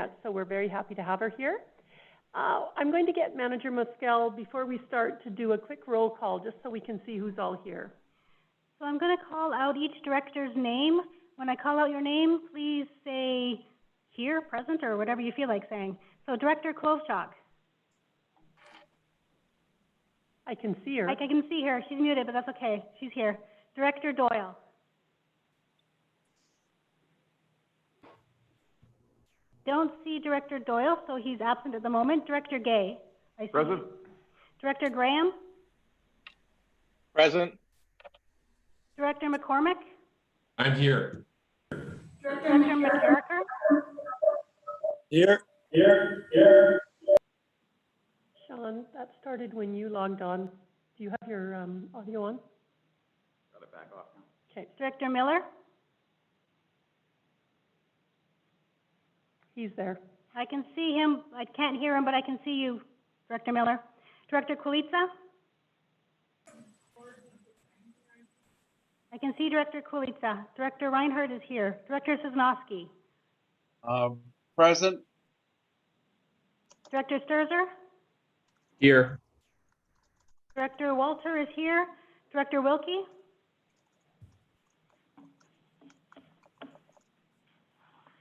yet, so we're very happy to have her here. I'm going to get Manager Muskel, before we start, to do a quick roll call just so we can see who's all here. So I'm going to call out each director's name. When I call out your name, please say here, present, or whatever you feel like saying. So Director Klovchuk. I can see her. I can see her. She's muted, but that's okay. She's here. Director Doyle. Don't see Director Doyle, so he's absent at the moment. Director Gay. I see. Present. Director Graham. Present. Director McCormick. I'm here. Director McCarricker. Here. Sean, that started when you logged on. Do you have your audio on? Got it back off now. Okay. Director Miller. He's there. I can see him. I can't hear him, but I can see you, Director Miller. Director Kulitsa. I can see Director Kulitsa. Director Reinhardt is here. Director Sosnowski. Present. Director Sturzer. Here. Director Walter is here. Director Wilkie.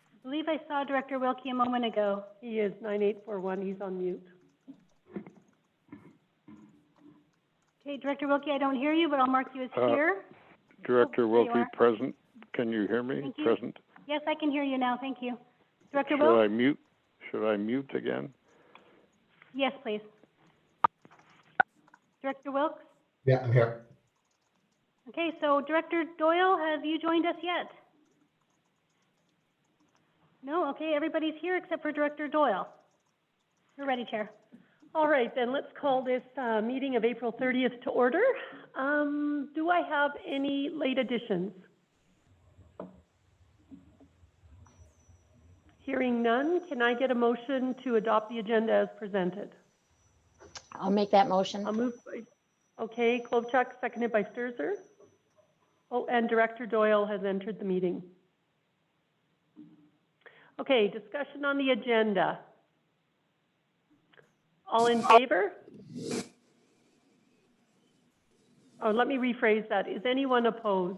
I believe I saw Director Wilkie a moment ago. He is 9841. He's on mute. Okay, Director Wilkie, I don't hear you, but I'll mark you as here. Director there you Wilkie, are. present. Can you hear me? Thank you. Present. Yes, I can hear you now. Thank you. Director Should Wilkie? I mute? Should I mute again? Yes, please. Director Wilkes? Yeah, I'm here. Okay, so Director Doyle, have you joined us yet? No? Okay, everybody's here except for Director Doyle. You're ready, Chair. All right, then let's call this meeting of April 30th to order. Do I have any late additions? Hearing none, can I get a motion to adopt the agenda as presented? I'll make that motion. I'll move. Okay, Klovchuk, seconded by Sturzer. Oh, and Director Doyle has entered the meeting. Okay, discussion on the agenda. All in favor? Oh, let me rephrase that. Is anyone opposed?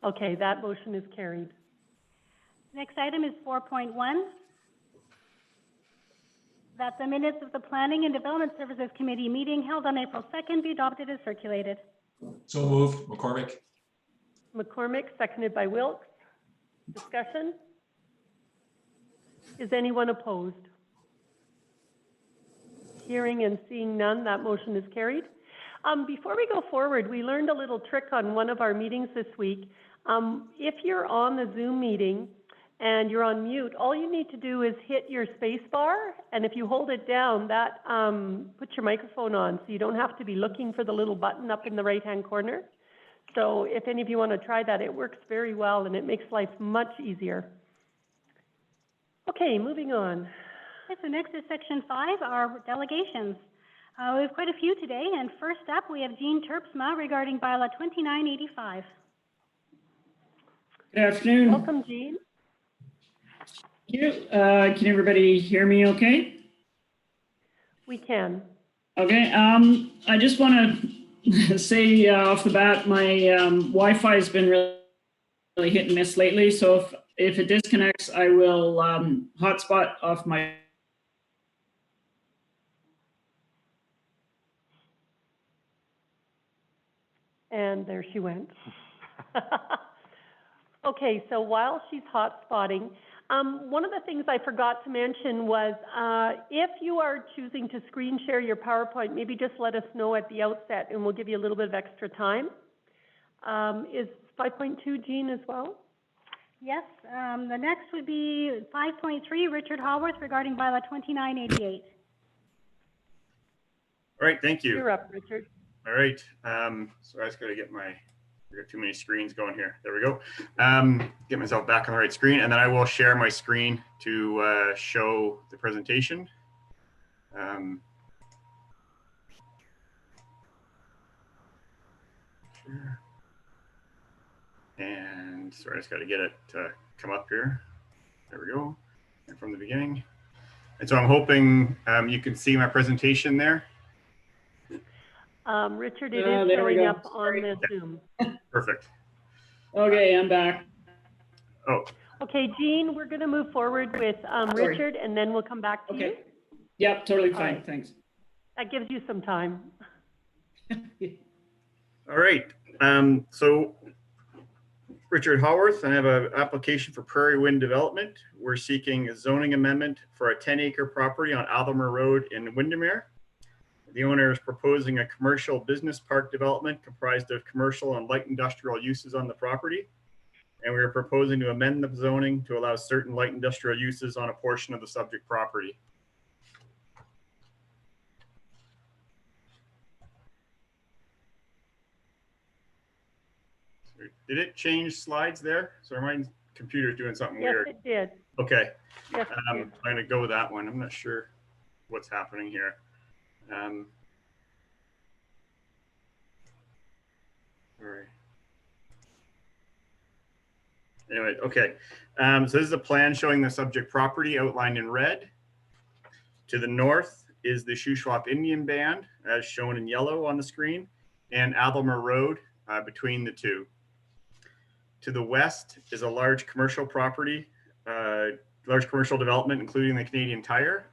Okay, that motion is carried. Next item is 4.1. That the minutes of the Planning and Development Services Committee meeting held on April 2nd be adopted as circulated. So moved. McCormick. McCormick, seconded by Wilkes. Discussion? Is anyone opposed? Hearing and seeing none, that motion is carried. Before we go forward, we learned a little trick on one of our meetings this week. If you're on the Zoom meeting and you're on mute, all you need to do is hit your space bar, and if you hold it down, that puts your microphone on, so you don't have to be looking for the little button up in the right-hand corner. So if any of you want to try that, it works very well, and it makes life much easier. Okay, moving on. Okay, so next is Section 5, our delegations. We have quite a few today, and first up we have Jean Terpsma regarding Bylaw 2985. Good afternoon. Welcome, Jean. Thank you. Can everybody hear me okay? We can. Okay. I just want to say off the bat, my Wi-Fi has been really hit and miss lately. So if it disconnects, I will hotspot off my. And there she went. Okay, so while she's hotspotting, one of the things I forgot to mention was if you are choosing to screen share your PowerPoint, maybe just let us know at the outset and we'll give you a little bit of extra time. Is 5.2 Jean as well? Yes, the next would be 5.3, Richard Haworth regarding Bylaw 2988. All right, thank you. You're up, Richard. All right, so I just got to get I got too many screens going here. There we go. Get myself back on the right screen, and then I will share my screen to show the presentation. And sorry, I just got to get it to come up here. There we go. And from the beginning. And so I'm hoping you can see my presentation there. Richard, it Oh, is there we showing go. up on the Zoom. Perfect. Okay, I'm back. Oh, Okay, Jean, we're going to move forward with Sorry. Richard, and then we'll come back to you. Okay. Yep, totally All fine, right. thanks. That gives you some time. all right. So Richard Haworth, I have an application for Prairie Wind Development. We're seeking a zoning amendment for a 10-acre property on Aldermer Road in Windermere. The owner is proposing a commercial business park development comprised of commercial and light industrial uses on the property. And we are proposing to amend the zoning to allow certain light industrial uses on a portion of the subject property. Did it change slides there? So my computer's doing something Yes, weird. it did. Okay, Yes, it I'm did. going to go with that one. I'm not sure what's happening here. All right. Anyway, okay. So this is a plan showing the subject property outlined in red. To the north is the Shuswap Indian Band, as shown in yellow on the screen, and Aldermer Road between the two. To the west is a large commercial property, large commercial development, including the Canadian Tire.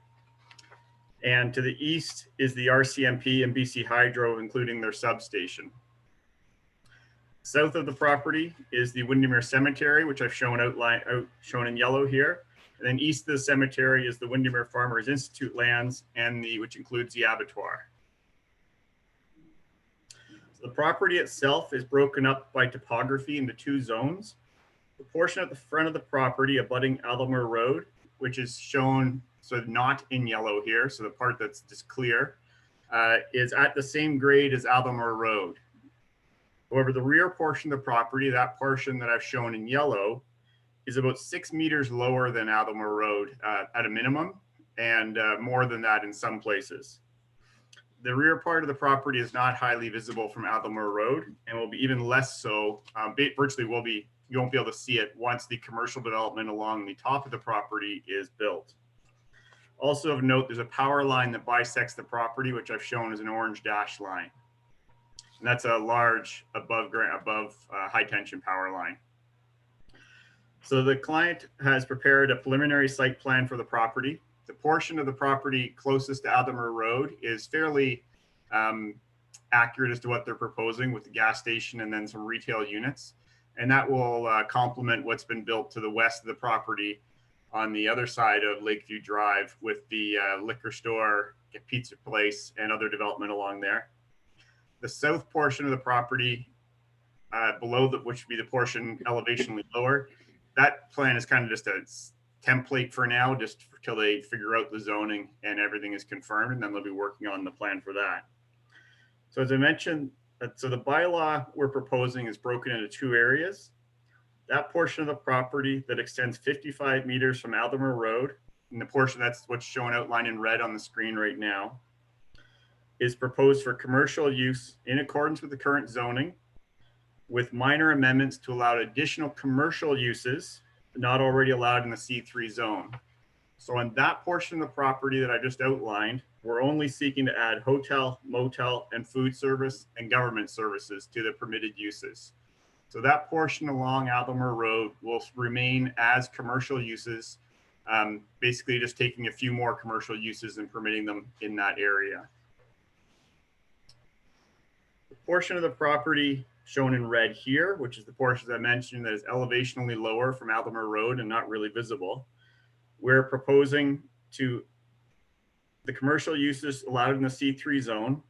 And to the east is the RCMP and BC Hydro, including their substation. South of the property is the Windermere Cemetery, which I've shown shown in yellow here. And then east of the cemetery is the Windermere Farmers Institute lands, and which includes the abattoir. So the property itself is broken up by topography into two zones. The portion at the front of the property abutting Aldermer Road, which is shown so not in yellow here, so the part that's just clear, is at the same grade as Aldermer Road. However, the rear portion of the property, that portion that I've shown in yellow, is about 6 meters lower than Aldermer Road at a minimum, and more than that in some places. The rear part of the property is not highly visible from Aldermer Road, and will be even less so, virtually you won't be able to see it once the commercial development along the top of the property is built. Also of note, there's a power line that bisects the property, which I've shown as an orange dash line. And that's a large above high tension power line. So the client has prepared a preliminary site plan for the property. The portion of the property closest to Aldermer Road is fairly accurate as to what they're proposing with the gas station and then some retail units. And that will complement what's been built to the west of the property on the other side of Lakeview Drive with the liquor store, pizza place, and other development along there. The south portion of the property below which would be the portion elevationally lower, that plan is kind of just a template for now, just until they figure out the zoning and everything is confirmed, and then they'll be working on the plan for that. So as I mentioned, so the bylaw we're proposing is broken into two areas. That portion of the property that extends 55 meters from Aldermer Road, and the portion that's what's shown outlined in red on the screen right now, is proposed for commercial use in accordance with the current zoning, with minor amendments to allow additional commercial uses not already allowed in the C3 zone. So on that portion of the property that I just outlined, we're only seeking to add hotel, motel, and food service and government services to the permitted uses. So that portion along Aldermer Road will remain as commercial uses, basically just taking a few more commercial uses and permitting them in that area. The portion of the property shown in red here, which is the portion that I mentioned that is elevationally lower from Aldermer Road and not really visible, we're proposing to the commercial uses allowed in the C3 zone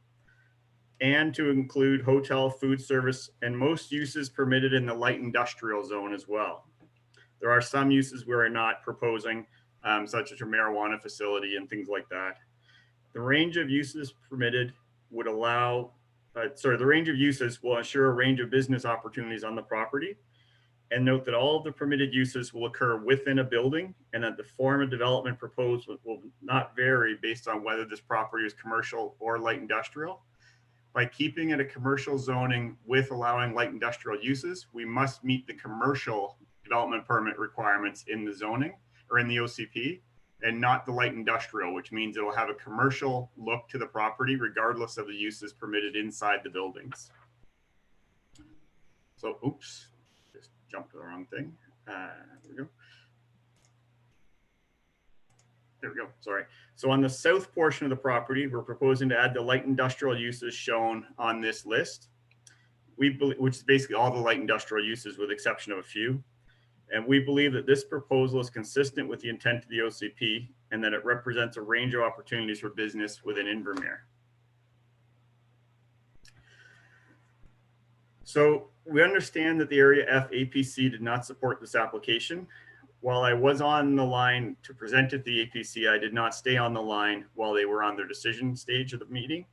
and to include hotel, food service, and most uses permitted in the light industrial zone as well. There are some uses we're not proposing, such as a marijuana facility and things like that. The range of uses permitted would allow the range of uses will ensure a range of business opportunities on the property. And note that all of the permitted uses will occur within a building, and that the form of development proposed will not vary based on whether this property is commercial or light industrial. By keeping it a commercial zoning with allowing light industrial uses, we must meet the commercial development permit requirements in the zoning, or in the OCP, and not the light industrial, which means it'll have a commercial look to the property regardless of the uses permitted inside the buildings. So, oops, just jumped to the wrong thing. There we go. There we go, sorry. So on the south portion of the property, we're proposing to add the light industrial uses shown on this list. We believe, which is basically all the light industrial uses with exception of a few. And we believe that this proposal is consistent with the intent of the OCP and that it represents a range of opportunities for business within Invermere. So we understand that the Area F APC did not support this application. While I was on the line to present at the APC, I did not stay on the line while they were on their decision stage of the meeting.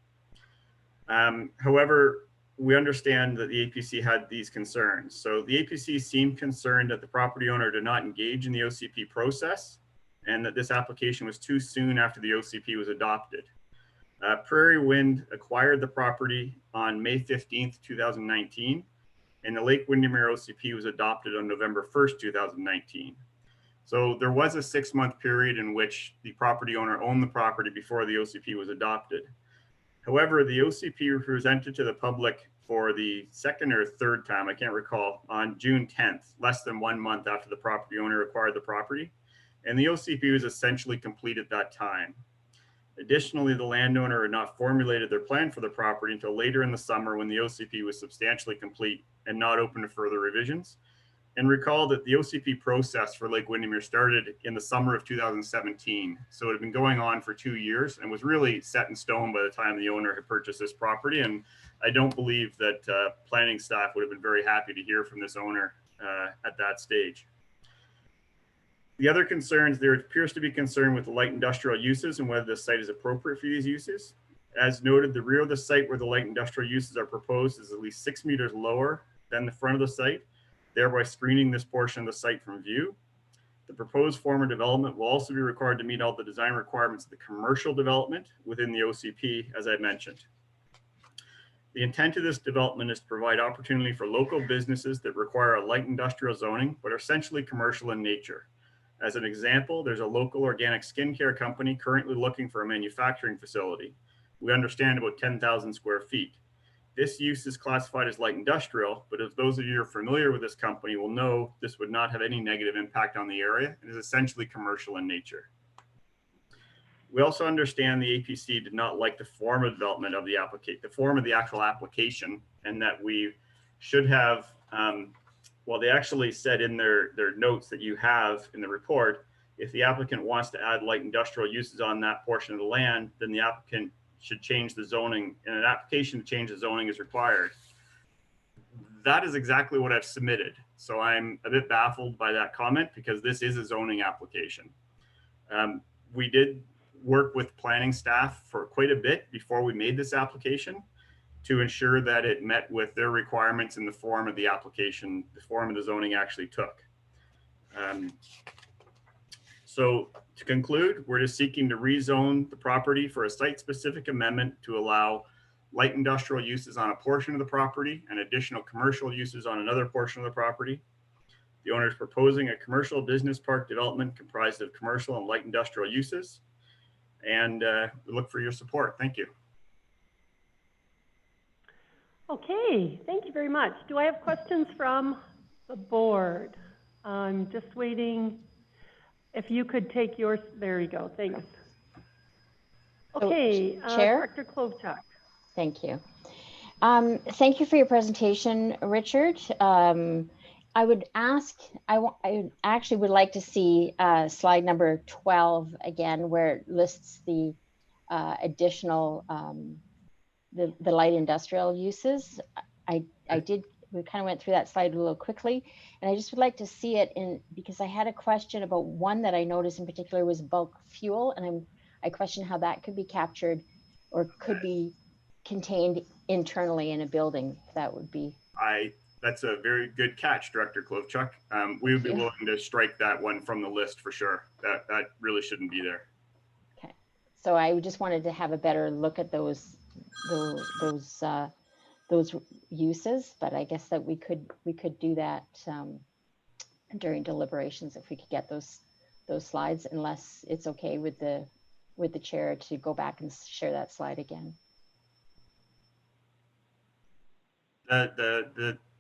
However, we understand that the APC had these concerns. So the APC seemed concerned that the property owner did not engage in the OCP process and that this application was too soon after the OCP was adopted. Prairie Wind acquired the property on May 15th, 2019, and the Lake Windermere OCP was adopted on November 1st, 2019. So there was a 6-month period in which the property owner owned the property before the OCP was adopted. However, the OCP was presented to the public for the second or third time, I can't recall, on June 10th, less than 1 month after the property owner acquired the property. And the OCP was essentially complete at that time. Additionally, the landowner had not formulated their plan for the property until later in the summer when the OCP was substantially complete and not open to further revisions. And recall that the OCP process for Lake Windermere started in the summer of 2017. So it had been going on for 2 years and was really set in stone by the time the owner had purchased this property. And I don't believe that planning staff would have been very happy to hear from this owner at that stage. The other concerns, there appears to be concern with the light industrial uses and whether the site is appropriate for these uses. As noted, the rear of the site where the light industrial uses are proposed is at least 6 meters lower than the front of the site, thereby screening this portion of the site from view. The proposed form of development will also be required to meet all the design requirements of the commercial development within the OCP, as I mentioned. The intent of this development is to provide opportunity for local businesses that require a light industrial zoning, but are essentially commercial in nature. As an example, there's a local organic skincare company currently looking for a manufacturing facility. We understand about 10,000 square feet. This use is classified as light industrial, but as those of you who are familiar with this company will know, this would not have any negative impact on the area. It is essentially commercial in nature. We also understand the APC did not like the form of development of the actual application, and that we should have, well, they actually said in their notes that you have in the report, if the applicant wants to add light industrial uses on that portion of the land, then the applicant should change the zoning, and an application to change the zoning is required. That is exactly what I've submitted. So I'm a bit baffled by that comment because this is a zoning application. We did work with planning staff for quite a bit before we made this application to ensure that it met with their requirements in the form of the application, the form of the zoning actually took. So to conclude, we're just seeking to rezone the property for a site-specific amendment to allow light industrial uses on a portion of the property and additional commercial uses on another portion of the property. The owner is proposing a commercial business park development comprised of commercial and light industrial uses. And we look for your support. Thank you. Okay, thank you very much. Do I have questions from the board? I'm just waiting. If you could take yours, there you go, thanks. Okay, Chair? Director Klovchuk. Thank you. Thank you for your presentation, Richard. I would ask, I actually would like to see slide number 12 again, where it lists the additional, the light industrial uses. We kind of went through that slide a little quickly, and I just would like to see it because I had a question about one that I noticed in particular was bulk fuel, and I question how that could be captured or could be contained internally in a building. That would be. That's a very good catch, Director Klovchuk. We would be willing to strike that one from the list for sure. That really shouldn't be there. Okay, so I just wanted to have a better look at those uses, but I guess that we could do that during deliberations if we could get those those slides unless it's okay with the chair to go back and share that slide again.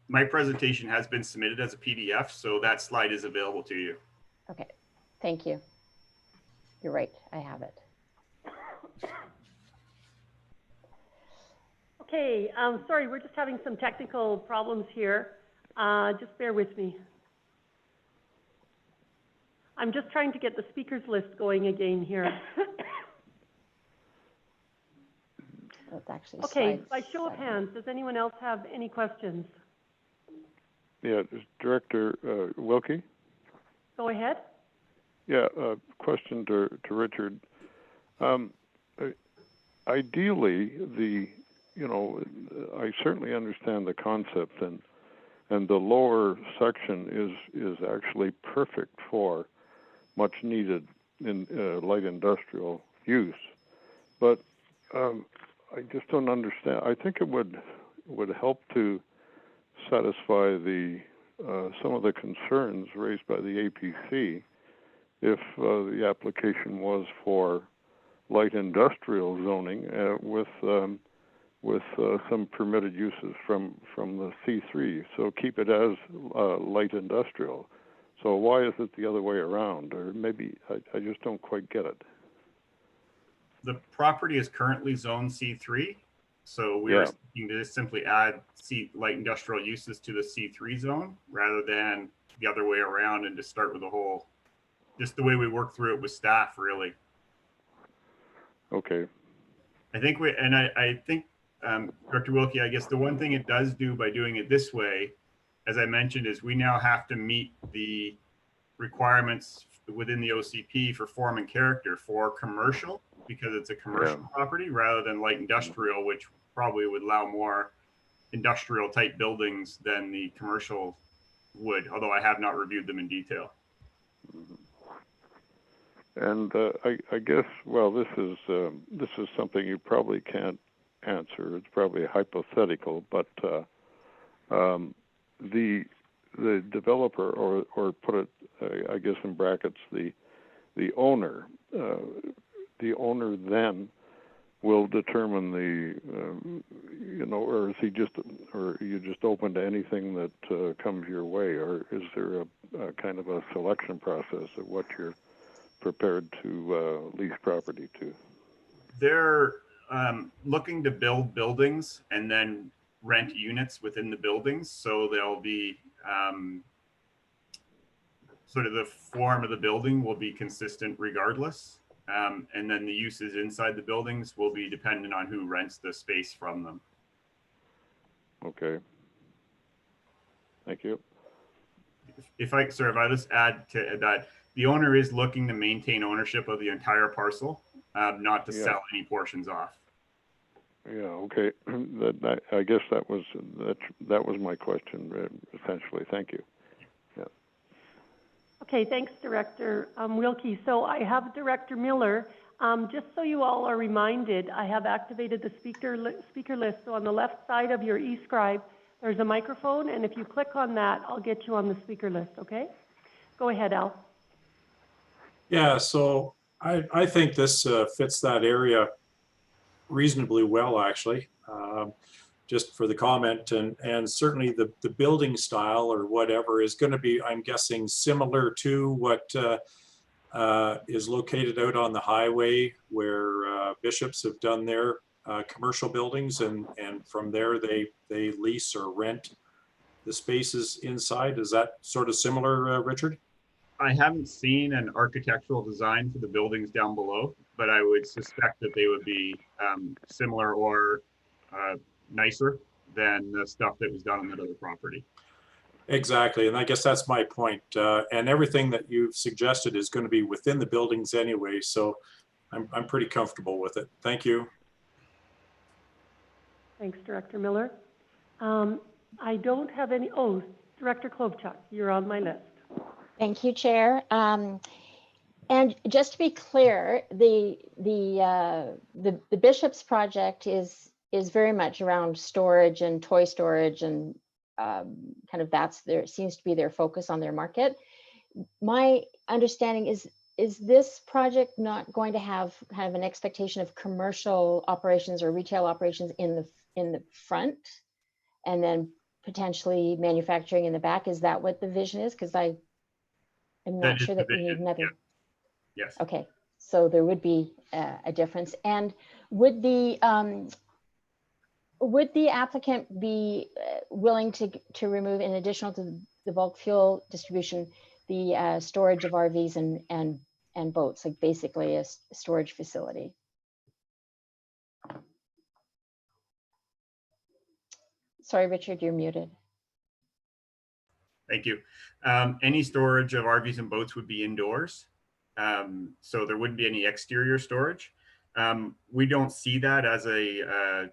My presentation has been submitted as a PDF, so that slide is available to you. Okay, thank you. You're right, I have it. Okay, sorry, we're just having some technical problems here. Just bear with me. I'm just trying to get the speakers list going again here. That's actually Okay, slide by show of 7. hands, does anyone else have any questions? Yeah, Director Wilkie? Go ahead. Yeah, question to Richard. Ideally, I certainly understand the concept, and the lower section is actually perfect for much needed in light industrial use. But I just don't understand. I think it would help to satisfy some of the concerns raised by the APC if the application was for light industrial zoning with some permitted uses from the C3. So keep it as light industrial. So why is it the other way around? Or maybe I just don't quite get it. The property is currently zone C3. So we are seeking to just simply add light industrial uses to the C3 zone rather than the other way around and just start with just the way we work through it with staff, really. Okay. I think Director Wilkie, I guess the one thing it does do by doing it this way, as I mentioned, is we now have to meet the requirements within the OCP for form and character for commercial, because it's a commercial property rather than light industrial, which probably would allow more industrial type buildings than the commercial would, although I have not reviewed them in detail. And I guess, well, this is something you probably can't answer. It's probably hypothetical, but the developer, or put it, I guess in brackets, the owner then will determine or is he just, or are you just open to anything that comes your way, or is there a kind of a selection process of what you're prepared to lease property to? They're looking to build buildings and then rent units within the buildings. So there'll be sort of the form of the building will be consistent regardless. And then the uses inside the buildings will be dependent on who rents the space from them. Okay. Thank you. If I just add to that, the owner is looking to maintain ownership of the entire parcel, not to sell any portions off. Yeah. Okay. I guess that was my question essentially. Thank you. Yeah. Okay, thanks, Director Wilkie. So I have Director Miller. Just so you all are reminded, I have activated the speaker list. So on the left side of your eScribe, there's a microphone, and if you click on that, I'll get you on the speaker list, okay? Go ahead, Al. Yeah, so I think this fits that area reasonably well, actually, just for the comment, and certainly the building style or whatever is going to be, I'm guessing, similar to what is located out on the highway where Bishops have done their commercial buildings, and from there they lease or rent the spaces inside. Is that sort of similar, Richard? I haven't seen an architectural design for the buildings down below, but I would suspect that they would be similar or nicer than the stuff that was done on that other property. Exactly, and I guess that's my point. And everything that you've suggested is going to be within the buildings anyway, so I'm pretty comfortable with it. Thank you. Thanks, Director Miller. I don't have any, Director Klobuchar, you're on my list. Thank you, Chair. And just to be clear, the Bishops project is very much around storage and toy storage, and kind of seems to be their focus on their market. my understanding is this project not going to have kind of an expectation of commercial operations or retail operations in the front, and then potentially manufacturing in the back? Is that what the vision is? Because I'm That not is sure the that we need vision, another. Yes. Okay, so there would be a difference. And would the applicant be willing to remove, in additional to the bulk fuel distribution, the storage of RVs and boats, like basically a storage facility? Sorry, Richard, you're muted. Thank you. Any storage of RVs and boats would be indoors. So there wouldn't be any exterior storage. We don't see that as a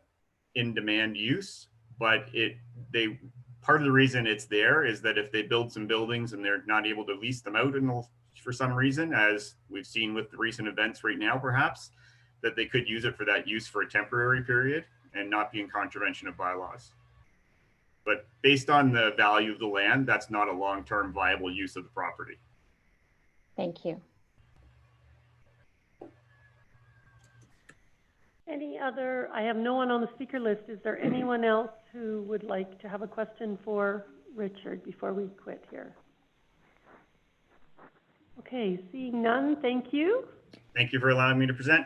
in-demand use, but part of the reason it's there is that if they build some buildings and they're not able to lease them out for some reason, as we've seen with the recent events right now, perhaps, that they could use it for that use for a temporary period and not be in contravention of bylaws. But based on the value of the land, that's not a long-term viable use of the property. Thank you. Any other, I have no one on the speaker list. Is there anyone else who would like to have a question for Richard before we quit here? Okay, seeing none, thank you. Thank you for allowing me to present.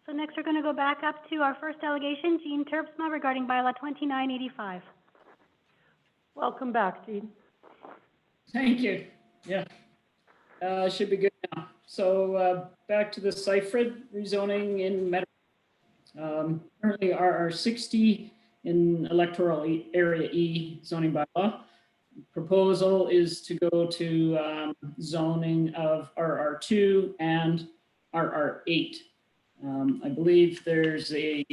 So next, we're going to go back up to our first delegation, Jean Terpsma, regarding bylaw 2985. Welcome back, Jean. Thank you. Yeah, should be good now. So back to the Seifrid rezoning in Meadowbrook. Currently RR60 in electoral area E zoning bylaw. Proposal is to go to zoning of RR2 and RR8. I believe there's a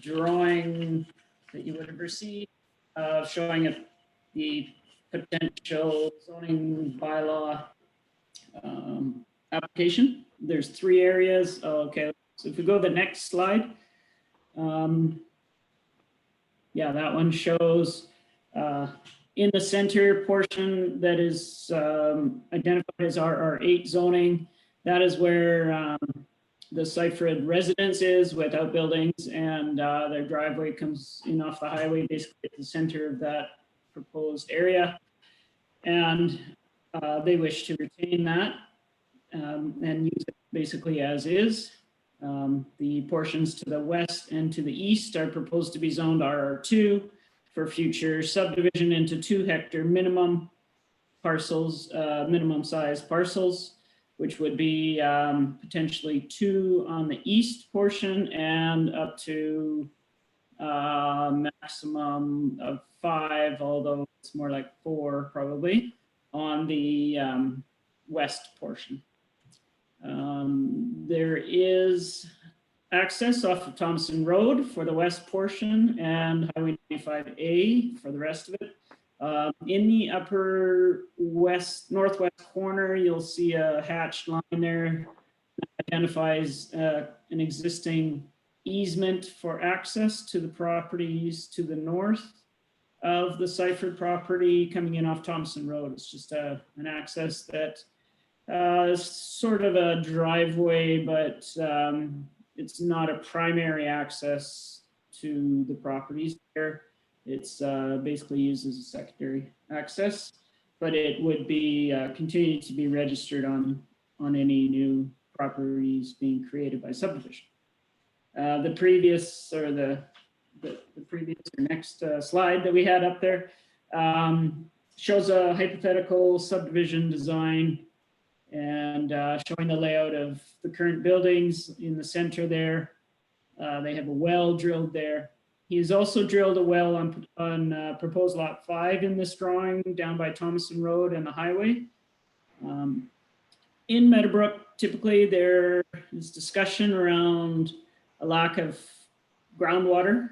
drawing that you would have received showing the potential zoning bylaw application. There's 3 areas. Okay, so if we go to the next slide, yeah, that one shows in the center portion that is identified as RR8 zoning. That is where the Seifrid residence is with outbuildings, and their driveway comes in off the highway, basically at the center of that proposed area. And they wish to retain that and use it basically as is. The portions to the west and to the east are proposed to be zoned RR2 for future subdivision into 2-hectare minimum parcels, minimum size parcels, which would be potentially 2 on the east portion and up to maximum of 5, although it's more like 4 probably, on the west portion. There is access off of Thompson Road for the west portion and Highway 95A for the rest of it. In the upper northwest corner, you'll see a hatched line there that identifies an existing easement for access to the properties to the north of the Seifrid property coming in off Thompson Road. It's just an access that is sort of a driveway, but it's not a primary access to the properties there. It's basically used as a secondary access, but it would be continue to be registered on any new properties being created by subdivision. The previous or the previous or next slide that we had up there shows a hypothetical subdivision design and showing the layout of the current buildings in the center there. They have a well drilled there. He's also drilled a well on proposed lot 5 in this drawing down by Thomason Road and the highway. In Meadowbrook, typically there is discussion around a lack of groundwater.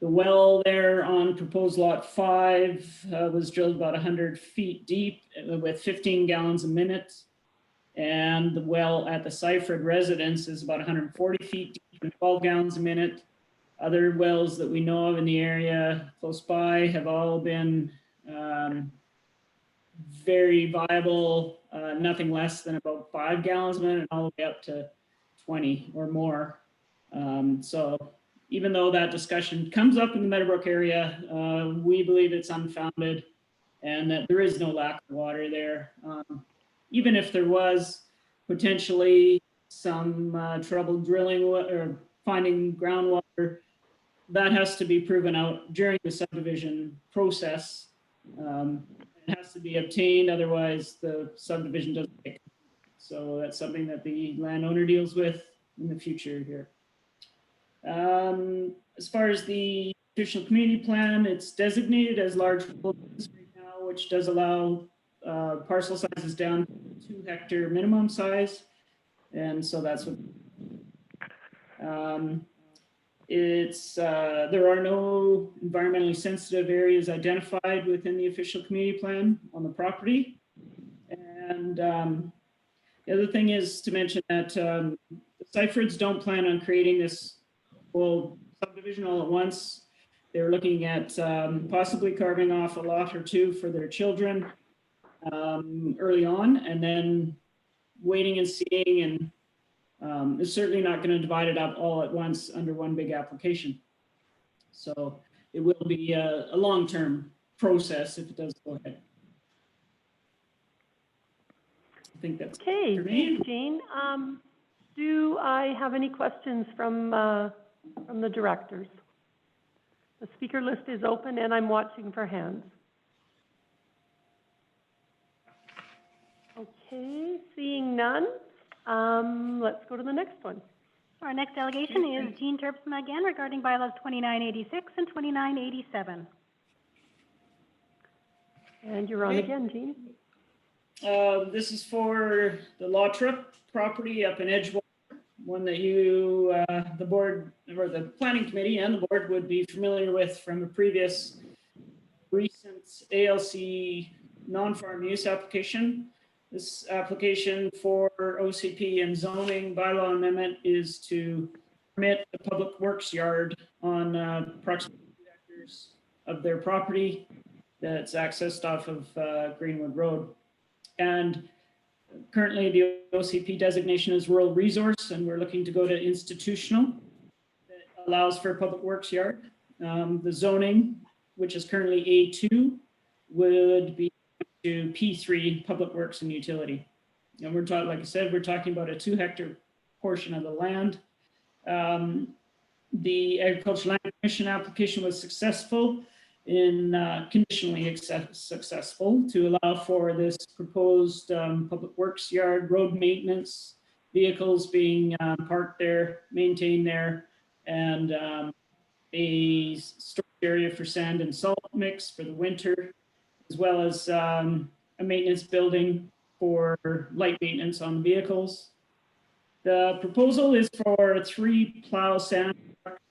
The well there on proposed lot 5 was drilled about 100 feet deep with 15 gallons a minute. And the well at the Seifrid residence is about 140 feet deep and 12 gallons a minute. Other wells that we know of in the area close by have all been very viable, nothing less than about 5 gallons a minute, all the way up to 20 or more. So even though that discussion comes up in the Meadowbrook area, we believe it's unfounded and that there is no lack of water there. Even if there was potentially some trouble drilling or finding groundwater, that has to be proven out during the subdivision process. It has to be obtained, otherwise the subdivision doesn't get. So that's something that the landowner deals with in the future here. As far as the official community plan, it's designated as large wilderness right now, which does allow parcel sizes down to 2 hectare minimum size. And so that's what there are no environmentally sensitive areas identified within the official community plan on the property. And the other thing is to mention that the Seiferts don't plan on creating this whole subdivision all at once. They're looking at possibly carving off a lot or two for their children early on, and then waiting and seeing, and it's certainly not going to divide it up all at once under one big application. So it will be a long-term process if it does go ahead. I think that's Okay, for me. thanks, Jane. Do I have any questions from the directors? The speaker list is open and I'm watching for hands. Okay, seeing none, let's go to the next one. Our next delegation is Jean Terpsma again regarding bylaws 2986 and 2987. And you're on again, Jean. This is for the Lawtrip property up in Edgewater, one that you, the board, or the planning committee and the board would be familiar with from a previous recent ALC non-farm use application. This application for OCP and zoning bylaw amendment is to permit a public works yard on approximately 2 hectares of their property that's accessed off of Greenwood Road. And currently the OCP designation is rural resource, and we're looking to go to institutional that allows for a public works yard. The zoning, which is currently A2, would be to P3, public works and utility. And we're talking, like I said, we're talking about a 2 hectare portion of the land. The Agricultural Land Commission application was successful in conditionally successful to allow for this proposed public works yard, road maintenance, vehicles being parked there, maintained there, and a storage area for sand and salt mix for the winter, as well as a maintenance building for light maintenance on vehicles. The proposal is for 3 plow sand trucks,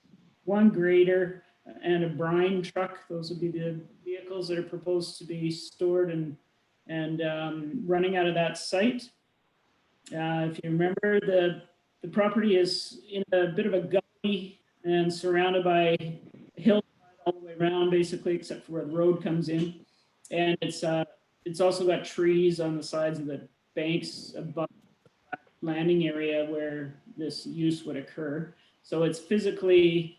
1 grader, and a brine truck. Those would be the vehicles that are proposed to be stored and running out of that site. If you remember, the property is in a bit of a gully and surrounded by hills all the way around, basically, except for where the road comes in. And it's also got trees on the sides of the banks above the landing area where this use would occur. So it's physically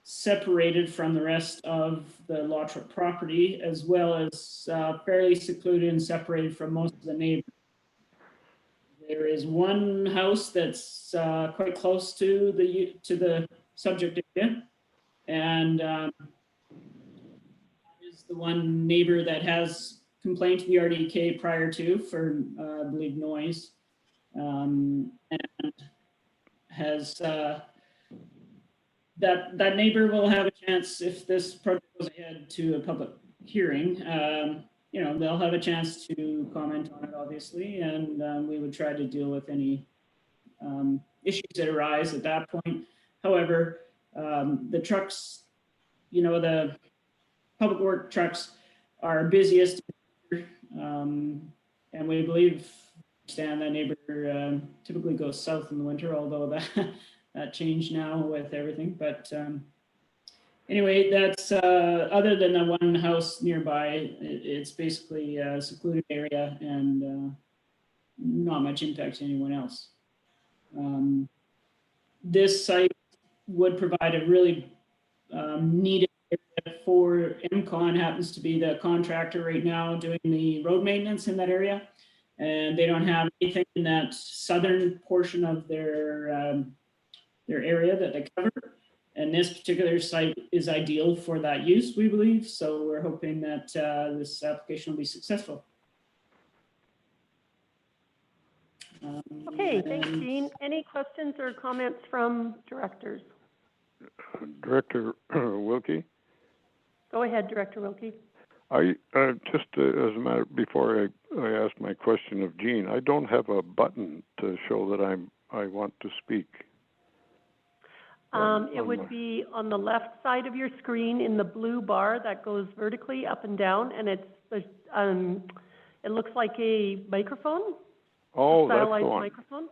separated from the rest of the Lawtrip property, as well as fairly secluded and separated from most of the neighbors. There is 1 house that's quite close to the subject area, and is the one neighbor that has complained to the RDK prior to for, I believe, noise, and has that neighbor will have a chance, if this project goes ahead to a public hearing, they'll have a chance to comment on it, obviously, and we would try to deal with any issues that arise at that point. However, the trucks, the public work trucks are busiest, and we understand that neighbor typically goes south in the winter, although that changed now with everything. But anyway, that's, other than the one house nearby, it's basically a secluded area and not much impact to anyone else. This site would provide a really needed area for MCON, happens to be the contractor right now doing the road maintenance in that area. And they don't have anything in that southern portion of their area that they cover. And this particular site is ideal for that use, we believe. So we're hoping that this application will be successful. Okay, thanks, Jean. Any questions or comments from directors? Director Wilkie? Go ahead, Director Wilkie. I just as a matter before I ask my question of Jean, I don't have a button to show that I want to speak. It would be on the left side of your screen in the blue bar that goes vertically up and down, and it's it looks like a microphone. Oh, a that's stylized the one. microphone.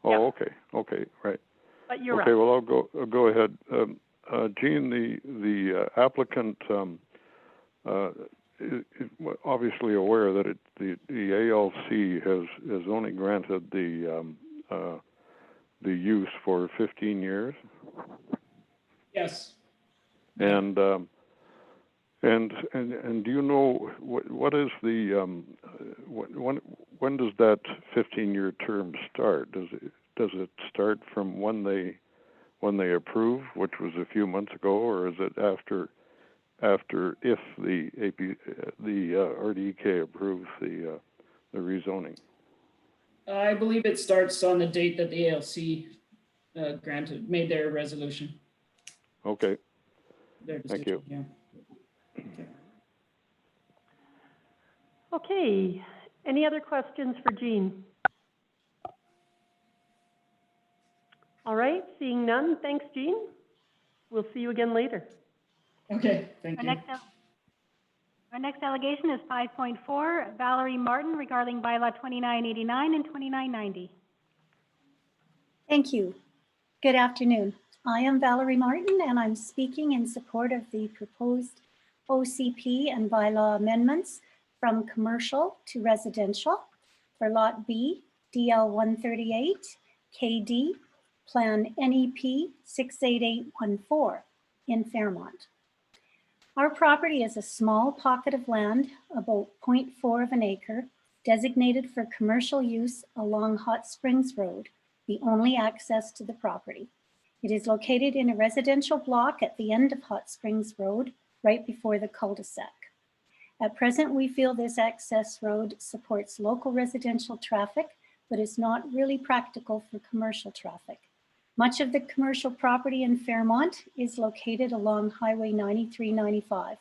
Oh, Yep. okay, right. But you're okay, right. well I'll go ahead. Jean, the applicant is obviously aware that the ALC has only granted the use for 15 years. Yes. And do you know what is the when does that 15-year term start? Does it start from when they approve, which was a few months ago, or is it after if the RDK approves the rezoning? I believe it starts on the date that the ALC made their resolution. Okay. Their Thank decision, you. Yeah. Okay. Okay, any other questions for Jean? All right, seeing none, thanks, Jean. We'll see you again later. Okay, thank you. Our next allegation is 5.4, Valerie Martin regarding bylaw 2989 and 2990. Thank you. Good afternoon. I am Valerie Martin, and I'm speaking in support of the proposed OCP and bylaw amendments from commercial to residential for Lot B, DL 138, KD, Plan NEP 68814 in Fairmont. Our property is a small pocket of land, about 0.4 of an acre, designated for commercial use along Hot Springs Road, the only access to the property. It is located in a residential block at the end of Hot Springs Road, right before the cul-de-sac. At present, we feel this access road supports local residential traffic, but is not really practical for commercial traffic. Much of the commercial property in Fairmont is located along Highway 9395.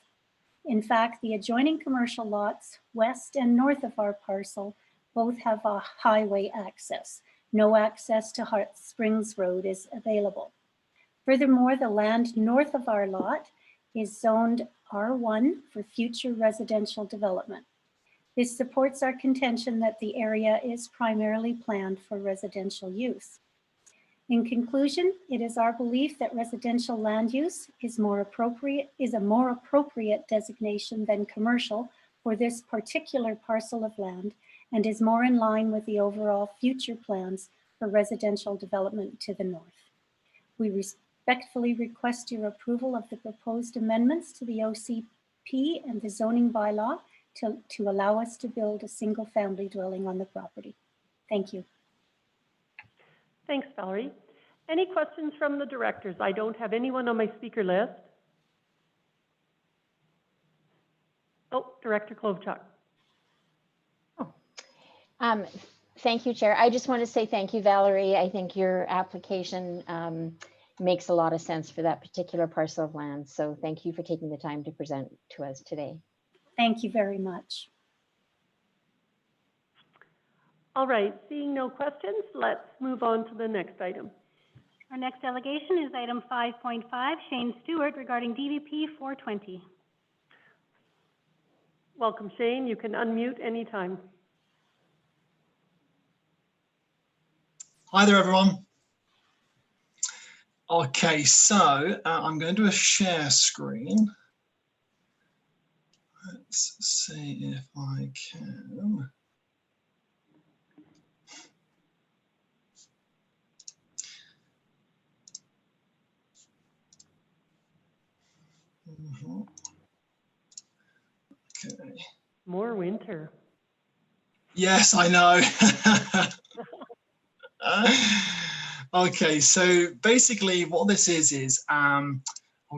In fact, the adjoining commercial lots west and north of our parcel both have a highway access. No access to Hot Springs Road is available. Furthermore, the land north of our lot is zoned R1 for future residential development. This supports our contention that the area is primarily planned for residential use. In conclusion, it is our belief that residential land use is a more appropriate designation than commercial for this particular parcel of land, and is more in line with the overall future plans for residential development to the north. We respectfully request your approval of the proposed amendments to the OCP and the zoning bylaw to allow us to build a single-family dwelling on the property. Thank you. Thanks, Valerie. Any questions from the directors? I don't have anyone on my speaker list. Oh, Director Klovchuk. Thank you, Chair. I just want to say thank you, Valerie. I think your application makes a lot of sense for that particular parcel of land. So thank you for taking the time to present to us today. Thank you very much. All right, seeing no questions, let's move on to the next item. Our next allegation is item 5.5, Shane Stewart regarding DVP 420. Welcome, Shane. You can unmute anytime. Hi there, everyone. Okay, so I'm going to do a share screen. Let's see if I can. Okay. More winter. Yes, I know. Okay, so basically what this is I'll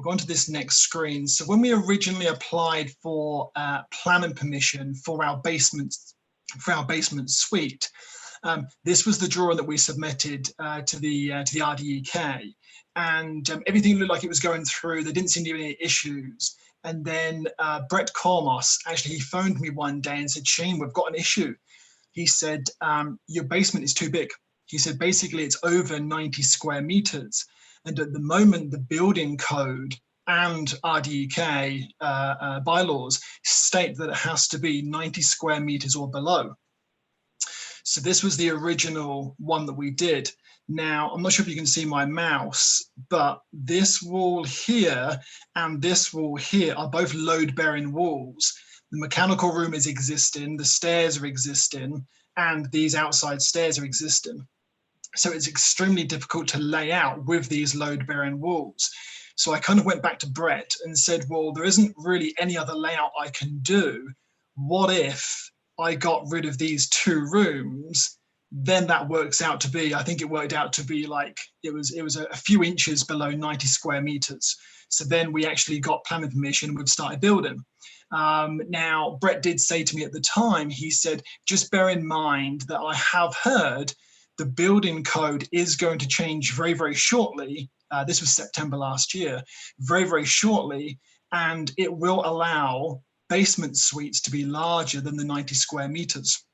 go on to this next screen. So when we originally applied for planning permission for our basement suite, this was the drawing that we submitted to the RDEK, and everything looked like it was going through. There didn't seem to be any issues. And then Brett Kormos, actually, he phoned me one day and said, Shane, we've got an issue. He said, your basement is too big. He said, basically, it's over 90 square meters. And at the moment, the building code and RDEK bylaws state that it has to be 90 square meters or below. So this was the original one that we did. Now, I'm not sure if you can see my mouse, but this wall here and this wall here are both load-bearing walls. The mechanical room is existing, the stairs are existing, and these outside stairs are existing. So it's extremely difficult to lay out with these load-bearing walls. So I kind of went back to Brett and said, well, there isn't really any other layout I can do. What if I got rid of these 2 rooms? Then that works out to be, I think it worked out to be like, it was a few inches below 90 square meters. So then we actually got planning permission and we've started building. Now, Brett did say to me at the time, he said, just bear in mind that I have heard the building code is going to change very, very shortly. This was September last year, very, very shortly, and it will allow basement suites to be larger than the 90 square meters.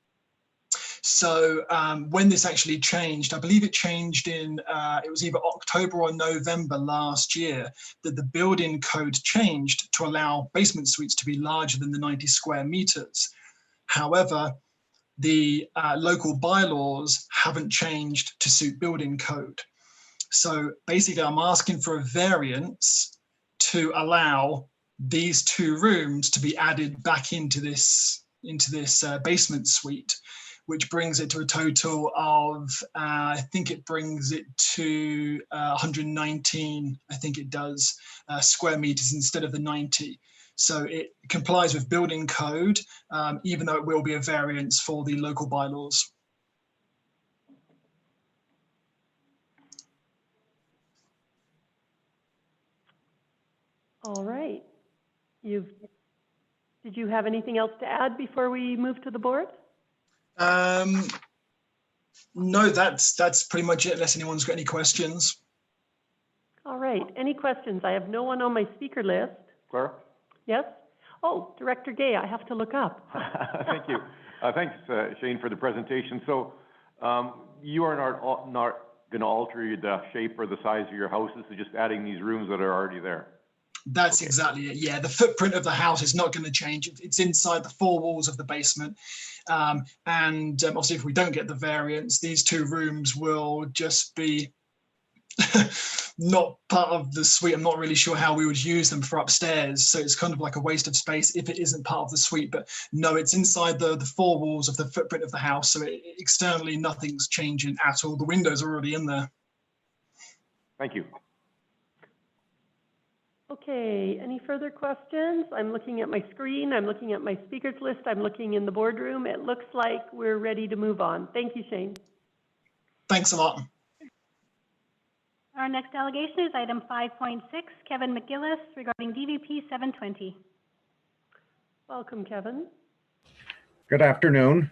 So when this actually changed, I believe it changed in, it was either October or November last year, that the building code changed to allow basement suites to be larger than the 90 square meters. However, the local bylaws haven't changed to suit building code. So basically I'm asking for a variance to allow these 2 rooms to be added back into this basement suite, which brings it to a total of, I think it brings it to 119, I think it does, square meters instead of the 90. So it complies with building code, even though it will be a variance for the local bylaws. All right. Did you have anything else to add before we move to the board? No, that's pretty much it, unless anyone's got any questions. All right. Any questions? I have no one on my speaker list. Clara? Yes? Oh, Director Gay, I have to look up. Thank you. Thanks, Shane, for the presentation. So you are not going to alter the shape or the size of your houses, so just adding these rooms that are already there. That's exactly it. Yeah, the footprint of the house is not going to change. It's inside the 4 walls of the basement. And obviously, if we don't get the variance, these 2 rooms will just be not part of the suite. I'm not really sure how we would use them for upstairs. So it's kind of like a waste of space if it isn't part of the suite. But no, it's inside the 4 walls of the footprint of the house. So externally, nothing's changing at all. The windows are already in there. Thank you. Okay, any further questions? I'm looking at my screen, I'm looking at my speakers list, I'm looking in the boardroom. It looks like we're ready to move on. Thank you, Shane. Thanks a lot. Our next delegation is item 5.6, Kevin McGillis regarding DVP 720. Welcome, Kevin. Good afternoon.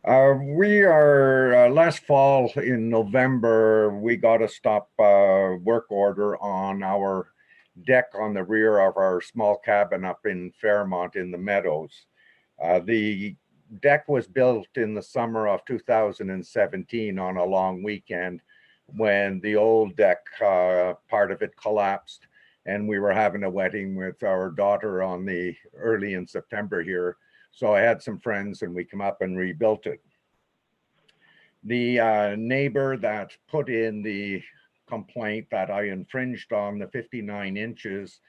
We are, last fall in November, we got a stop work order on our deck on the rear of our small cabin up in Fairmont in the Meadows. The deck was built in the summer of 2017 on a long weekend when the old deck, part of it collapsed, and we were having a wedding with our daughter on the early in September here. So I had some friends and we come up and rebuilt it. The neighbor that put in the complaint that I infringed on the 59 inches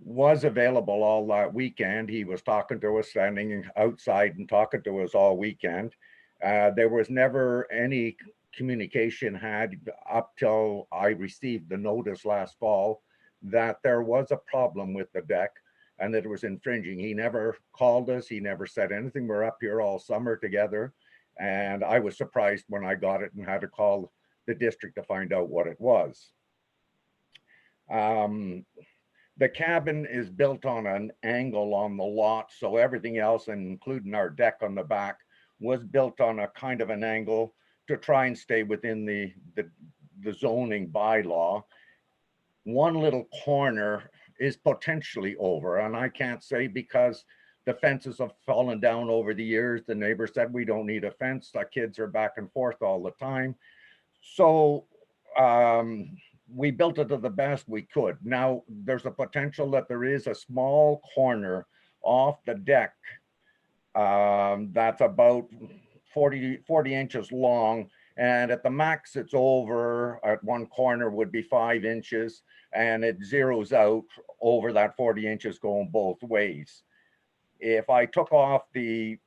was available all that weekend. He was talking to us, standing outside and talking to us all weekend. There was never any communication had up till I received the notice last fall that there was a problem with the deck and that it was infringing. He never called us. He never said anything. We're up here all summer together. And I was surprised when I got it and had to call the district to find out what it was. The cabin is built on an angle on the lot, so everything else, including our deck on the back, was built on a kind of an angle to try and stay within the zoning bylaw. One little corner is potentially over, and I can't say because the fences have fallen down over the years. The neighbor said we don't need a fence. The kids are back and forth all the time. So we built it to the best we could. Now, there's a potential that there is a small corner off the deck that's about 40 inches long. And at the max, it's over at one corner would be 5 inches, and it zeroes out over that 40 inches going both ways. If I took off the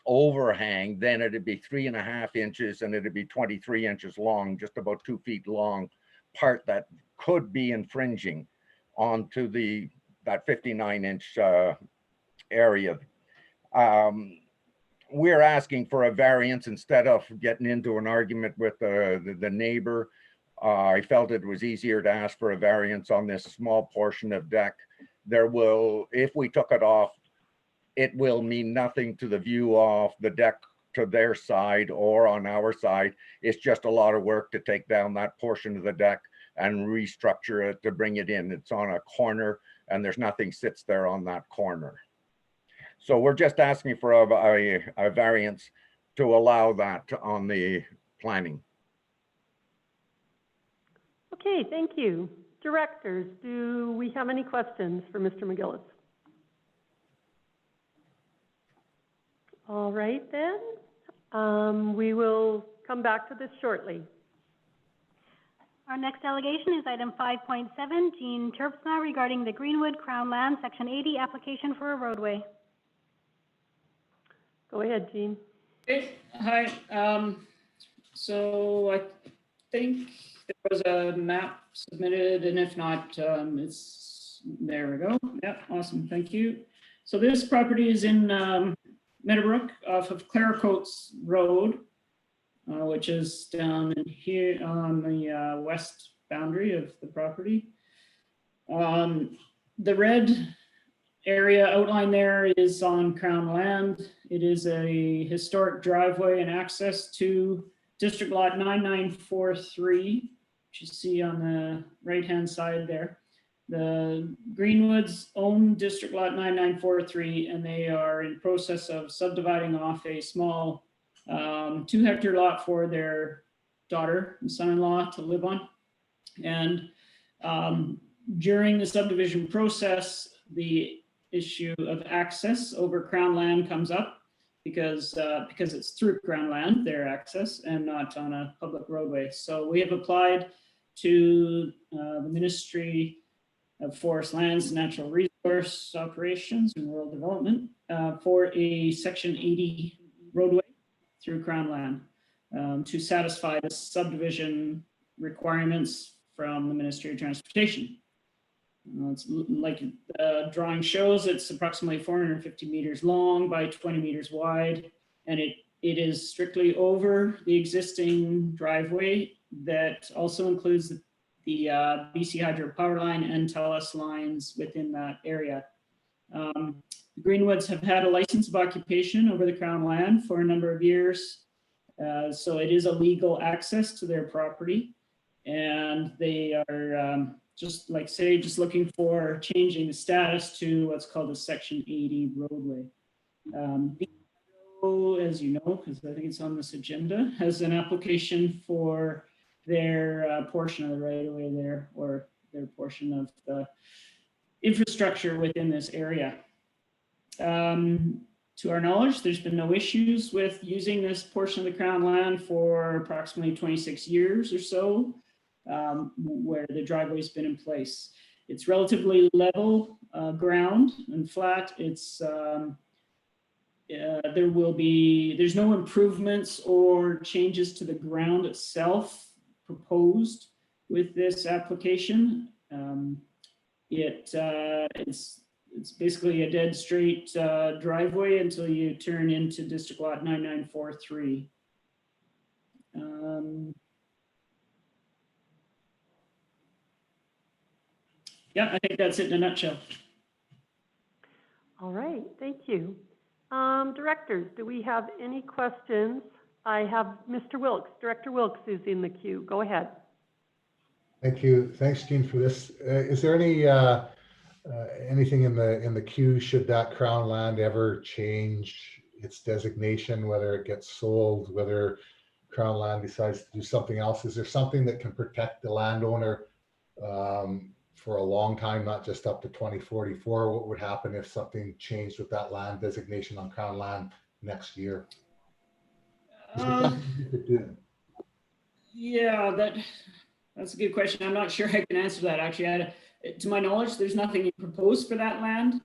overhang, then it'd be 3.5 inches and it'd be 23 inches long, just about 2 feet long part that could be infringing onto that 59-inch area. We're asking for a variance instead of getting into an argument with the neighbor. I felt it was easier to ask for a variance on this small portion of deck. If we took it off, it will mean nothing to the view of the deck to their side or on our side. It's just a lot of work to take down that portion of the deck and restructure it to bring it in. It's on a corner and there's nothing sits there on that corner. So we're just asking for a variance to allow that on the planning. Okay, thank you. Directors, do we have any questions for Mr. McGillis? All right then, we will come back to this shortly. Our next delegation is item 5.7, Jean Terpstra regarding the Greenwood Crown Land, Section 80, application for a roadway. Go ahead, Jean. Hey, hi. So I think there was a map submitted, and if not, there we go. Yeah, awesome, thank you. So this property is in Meadowbrook off of Clarecoats Road, which is down in here on the west boundary of the property. The red area outlined there is on Crown land. It is a historic driveway and access to District Lot 9943, which you see on the right-hand side there. The Greenwoods own District Lot 9943, and they are in process of subdividing off a small 2-hectare lot for their daughter and son-in-law to live on. And during the subdivision process, the issue of access over Crown land comes up because it's through Crown land, their access, and not on a public roadway. So we have applied to the Ministry of Forest Lands, Natural Resource Operations and Rural Development for a Section 80 roadway through Crown land to satisfy the subdivision requirements from the Ministry of Transportation. It's like the drawing shows, it's approximately 450 meters long by 20 meters wide, and it is strictly over the existing driveway that also includes the BC Hydro power line and TELUS lines within that area. The Greenwoods have had a license of occupation over the Crown land for a number of years, so it is a legal access to their property, and they are just looking for changing the status to what's called a Section 80 roadway. As you know, because I think it's on this agenda, has an application for their portion of the right of way there, or their portion of the infrastructure within this area. To our knowledge, there's been no issues with using this portion of the Crown land for approximately 26 years or so. where the driveway's been in place. It's relatively level ground and flat. There's no improvements or changes to the ground itself proposed with this application. It's basically a dead straight driveway until you turn into District Lot 9943. Yeah, I think that's it in a nutshell. All right, thank you. Directors, do we have any questions? I have Mr. Wilkes. Director Wilkes is in the queue. Go ahead. Thank you. Thanks, Jean, for this. Is there any anything in the queue should that Crown land ever change its designation, whether it gets sold, whether Crown land decides to do something else? Is there something that can protect the landowner for a long time, not just up to 2044? What would happen if something changed with that land designation on Crown land next year? Is there something you could do? Yeah, that's a good question. I'm not sure I can answer that. Actually, to my knowledge, there's nothing proposed for that land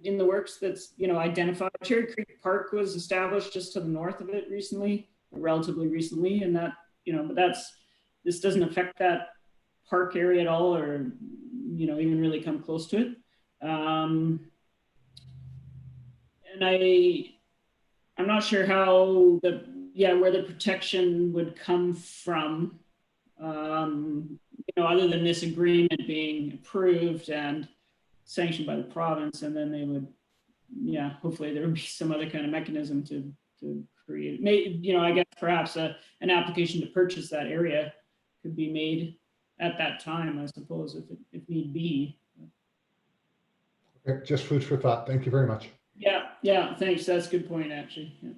in the works that's identified. Cherry Creek Park was established just to the north of it recently, relatively recently, and that but this doesn't affect that park area at all, or even really come close to it. And I'm not sure how where the protection would come from, other than this agreement being approved and sanctioned by the province, and then they would, hopefully there would be some other kind of mechanism to create. I guess perhaps an application to purchase that area could be made at that time, I suppose, if need be. Okay, just food for thought. Thank you very much. Yeah, thanks. That's a good point, actually. Yeah.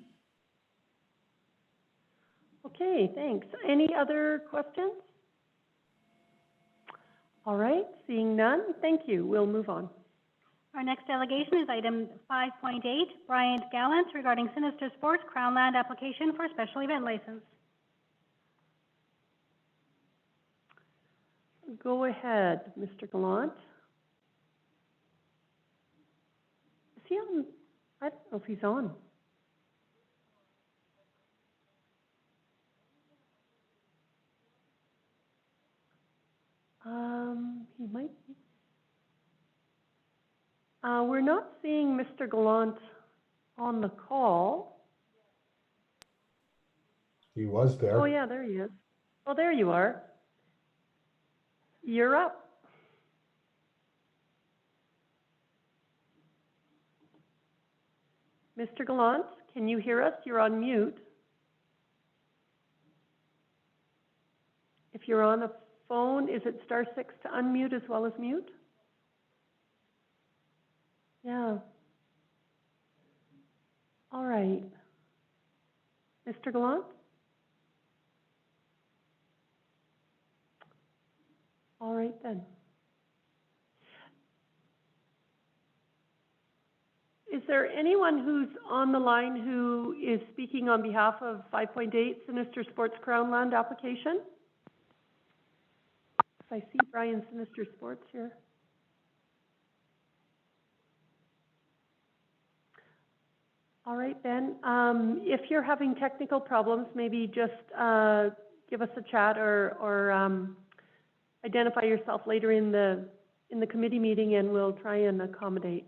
Okay, thanks. Any other questions? All right, seeing none, thank you. We'll move on. Our next delegation is item 5.8, Bryant Gallant, regarding Sinister Sports Crown Land application for special event license. Go ahead, Mr. Gallant. Is he on? I don't know if he's on. He might be. We're not seeing Mr. Gallant on the call. He was there. Oh yeah, there he is. Oh, there you are. You're up. Mr. Gallant, can you hear us? You're on mute. If you're on a phone, is it *6 to unmute as well as mute? Yeah. All right. Mr. Gallant? All right then. Is there anyone who's on the line who is speaking on behalf of 5.8 Sinister Sports Crown Land application? I see Brian Sinister Sports here. All right then. If you're having technical problems, maybe just give us a chat or identify yourself later in the committee meeting, and we'll try and accommodate.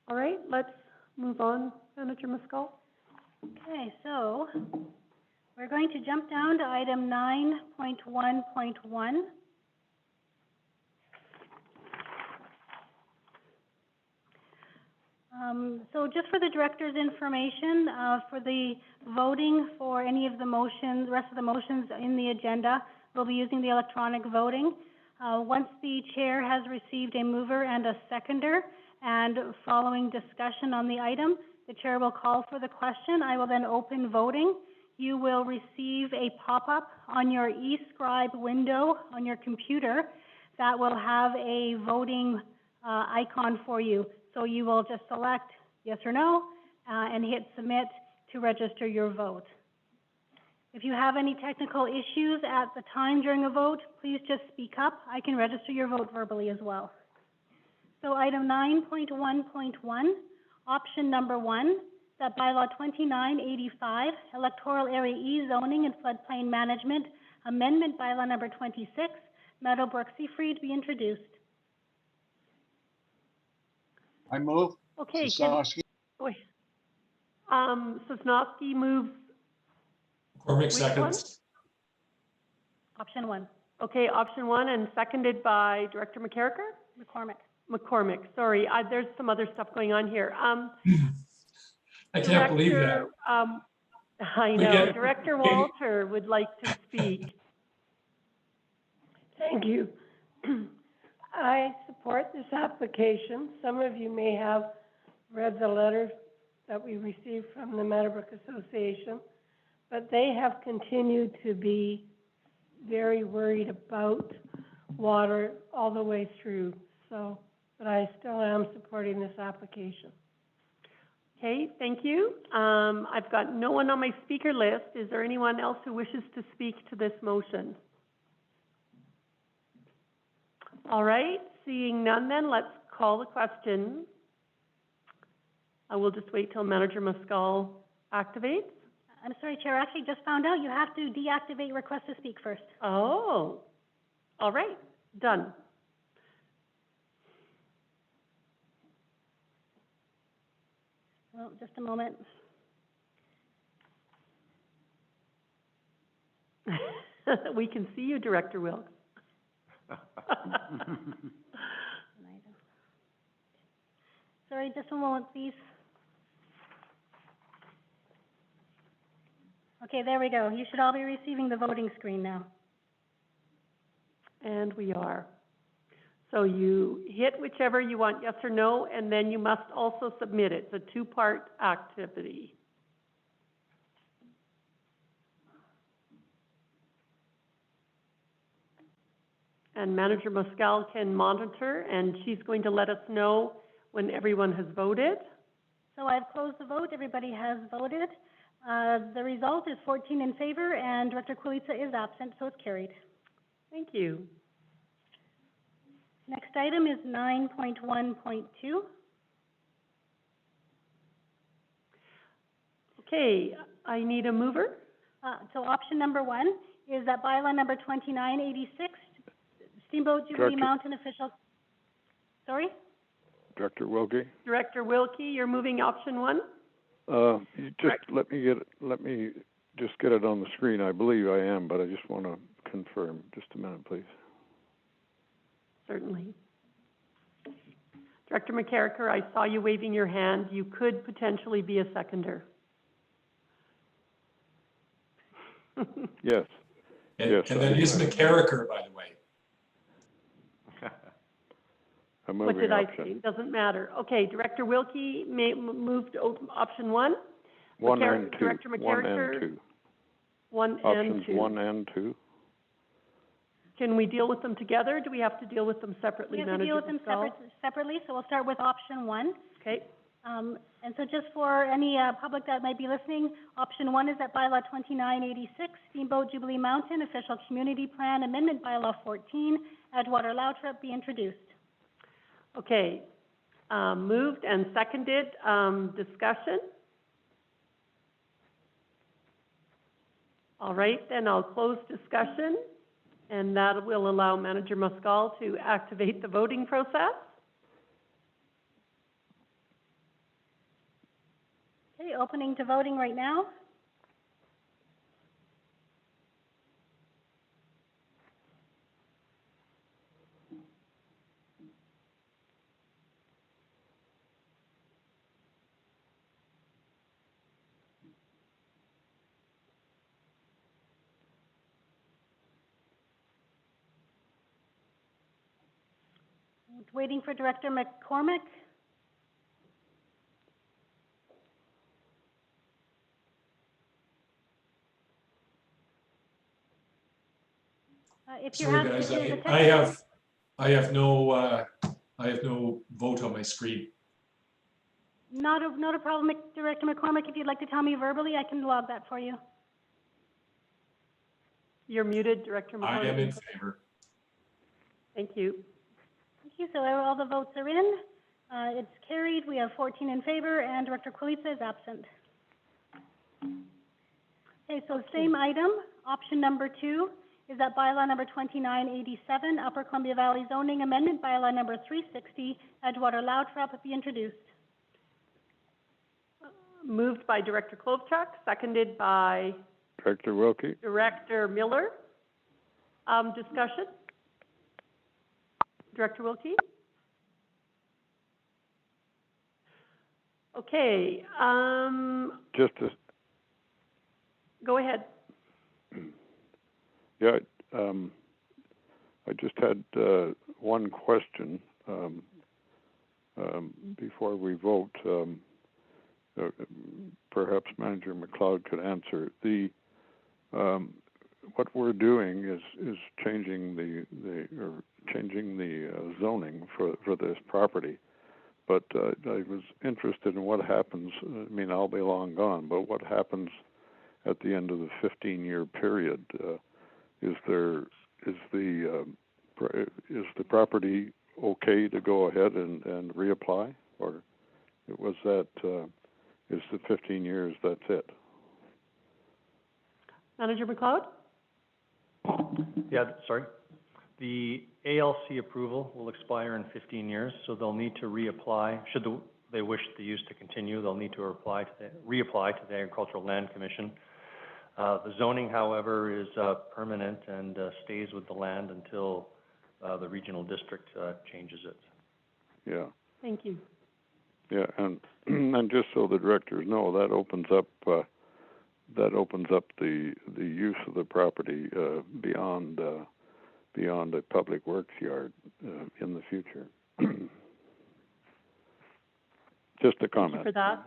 All right, let's move on, Manager Maskell. Okay, so we're going to jump down to item 9.1.1. So just for the director's information, for the voting for any of the motions, the rest of the motions in the agenda, we'll be using the electronic voting. Once the chair has received a mover and a seconder, and following discussion on the item, the chair will call for the question. I will then open voting. You will receive a pop-up on your eScribe window on your computer that will have a voting icon for you. So you will just select yes or no and hit submit to register your vote. If you have any technical issues at the time during a vote, please just speak up. I can register your vote verbally as well. So item 9.1.1, option number 1, that bylaw 2985, electoral area E zoning and floodplain management, amendment bylaw number 26, Meadowbrook Seafried be introduced. I move. Okay, Sosnovsky. Sosnovsky moves. McCormick Which seconds. Option 1, Okay, option 1 and seconded by Director McCarricker? McCormick, sorry, there's some other stuff going on here. I can't believe that. Director, I We know, get- Director Walter would like to speak. Thank you. I support this application. Some of you may have read the letter that we received from the Meadowbrook Association, but they have continued to be very worried about water all the way through. So, but I still am supporting this application. Okay, thank you. I've got no one on my speaker list. Is there anyone else who wishes to speak to this motion? All right, seeing none then, let's call the question. I will just wait till Manager Muscal activates. I'm sorry, Chair, I actually just found out you have to deactivate request to speak first. Oh, all right, done. Well, just a moment. We can see you, Director Wilkes. Sorry, just a moment, please. Okay, there we go. You should all be receiving the voting screen now. And we are. So you hit whichever you want, yes or no, and then you must also submit it. It's a two-part activity. And Manager Muscal can monitor, and she's going to let us know when everyone has voted. So I've closed the vote. Everybody has voted. The result is 14 in favor, and Director Kulica is absent, so it's carried. Thank you. Next item is 9.1.2. Okay, I need a mover. So option number 1 is that bylaw number 2986, Steamboat Jubilee Director- Mountain official. Sorry? Director Wilkie? Director Wilkie, you're moving option 1? You just let me just get it on the screen. I believe I am, but I just want to confirm. Just a minute, please. Certainly. Director McCarricker, I saw you waving your hand. You could potentially be a seconder. Yes. And, Yes, and that is McCarricker, by the way. I'm What moving did I option. say? Doesn't matter. Okay, Director Wilkie moved option 1. One and two. Director One McCarricker, and two. 1 and Options 2. 1 and 2. Can we deal with them together? Do we have to deal with them separately, We have to Manager deal with them Muscal? separately, so we'll start with option 1. Okay, And so just for any public that might be listening, option 1 is that bylaw 2986, Steamboat Jubilee Mountain Official Community Plan Amendment Bylaw 14, Edgewater Lautrip be introduced. okay. Moved and seconded, discussion? All right, then I'll close discussion, and that will allow Manager Muscal to activate the voting process. Okay, opening to voting right now. Waiting for Director McCormick. If you're Sorry, happy, guys, if there's a I have no vote on my screen. Not a problem, Director McCormick. If you'd like to tell me verbally, I can log that for you. You're muted, Director I McCormick. am in favor. Thank you. Thank you. So all the votes are in. It's carried. We have 14 in favor, and Director Kualitsa is absent. Okay, so same item. Option number 2 is that bylaw number 2987, Upper Columbia Valley zoning amendment, bylaw number 360, Edgewater Loud Trap, be introduced. Moved by Director Klovchuk, seconded by Director Wilkie? Director Miller. Discussion? Director Wilkie? Okay, Just to, go ahead. yeah, I just had one question before we vote. Perhaps Manager McLeod could answer. What we're doing is changing the zoning for this property. But I was interested in what happens. I mean, I'll be long gone, but what happens at the end of the 15-year period? Is the property okay to go ahead and reapply, or was that is the 15 years? That's it. Manager McLeod? Yeah, sorry. The ALC approval will expire in 15 years, so they'll need to reapply. Should they wish the use to continue, they'll need to reapply to the Agricultural Land Commission. The zoning, however, is permanent and stays with the land until the regional district changes it. Yeah. Thank you. Yeah, and and just so the directors know, that opens up the use of the property beyond a public works yard in the future. Just a comment. Thank you for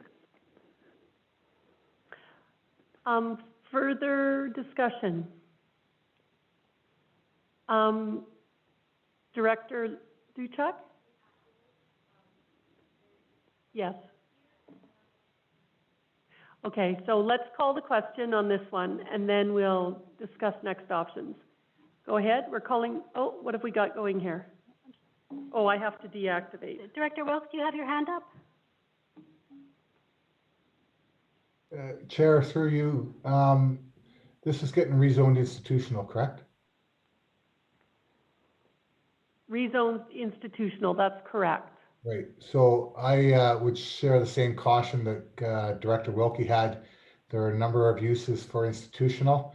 that. Further discussion? Director Duchuk? Yes. Okay, so let's call the question on this one, and then we'll discuss next options. Go ahead, we're calling, oh, what have we got going here? Oh, I have to deactivate. Director Wilkes, do you have your hand up? Chair, through you, this is getting rezoned institutional, correct? Rezoned institutional, that's correct. Right, so I would share the same caution that Director Wilkie had. There are a number of uses for institutional.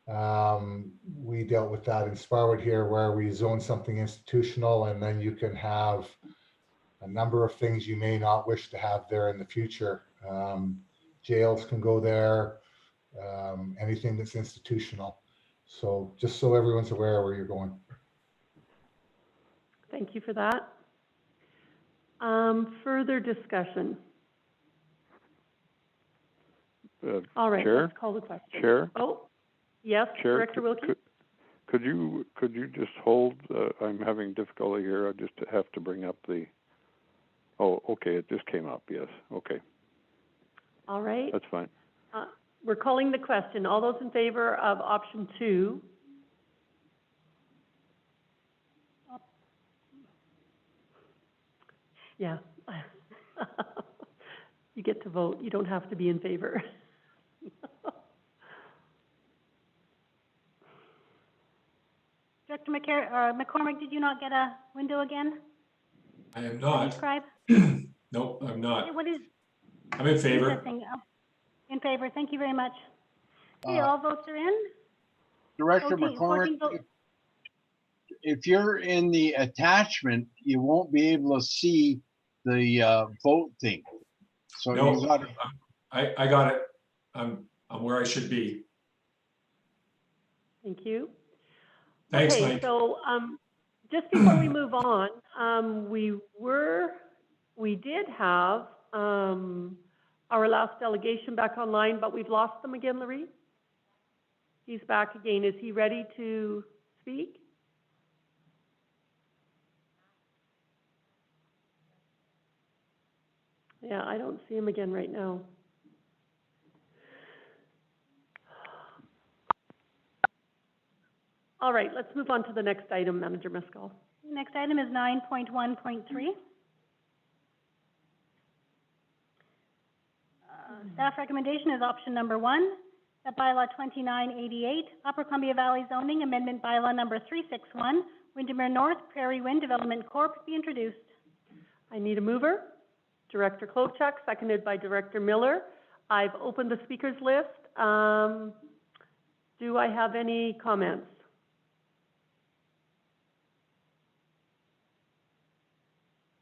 We dealt with that in Sparwood here, where we zone something institutional, and then you can have a number of things you may not wish to have there in the future. Jails can go there, anything that's institutional. So just so everyone's aware where you're going. Thank you for that. Further discussion? All right, Chair? let's call the question. Chair? Oh, yes, Chair, Director Wilkie? could you just hold? I'm having difficulty here. I just have to bring up the. Oh, okay. It just came up. Yes. Okay. All right. That's fine. We're calling the question. All those in favor of option 2? Yeah. You get to vote. You don't have to be in favor. Director McCormick, did you not get a window again? I am not. Describe? Nope, I'm not. What is? I'm in favor. Interesting. In favor. Thank you very much. Okay, all votes are in. Director 14 McCormick, votes. if you're in the attachment, you won't be able to see the vote thing. So you No, got I got it. I'm where I should be. Thank you. Thanks, Okay, Mike. so just before we move on, we did have our last delegation back online, but we've lost them again, Larry. He's back again. Is he ready to speak? Yeah, I don't see him again right now. All right, let's move on to the next item, Manager Miskell. Next item is 9.1.3. Staff recommendation is option number 1, that bylaw 2988, Upper Columbia Valley Zoning Amendment Bylaw number 361, Windermere North Prairie Wind Development Corp. Be introduced. I need a mover. Director Klovchuk, seconded by Director Miller. I've opened the speakers list. Do I have any comments?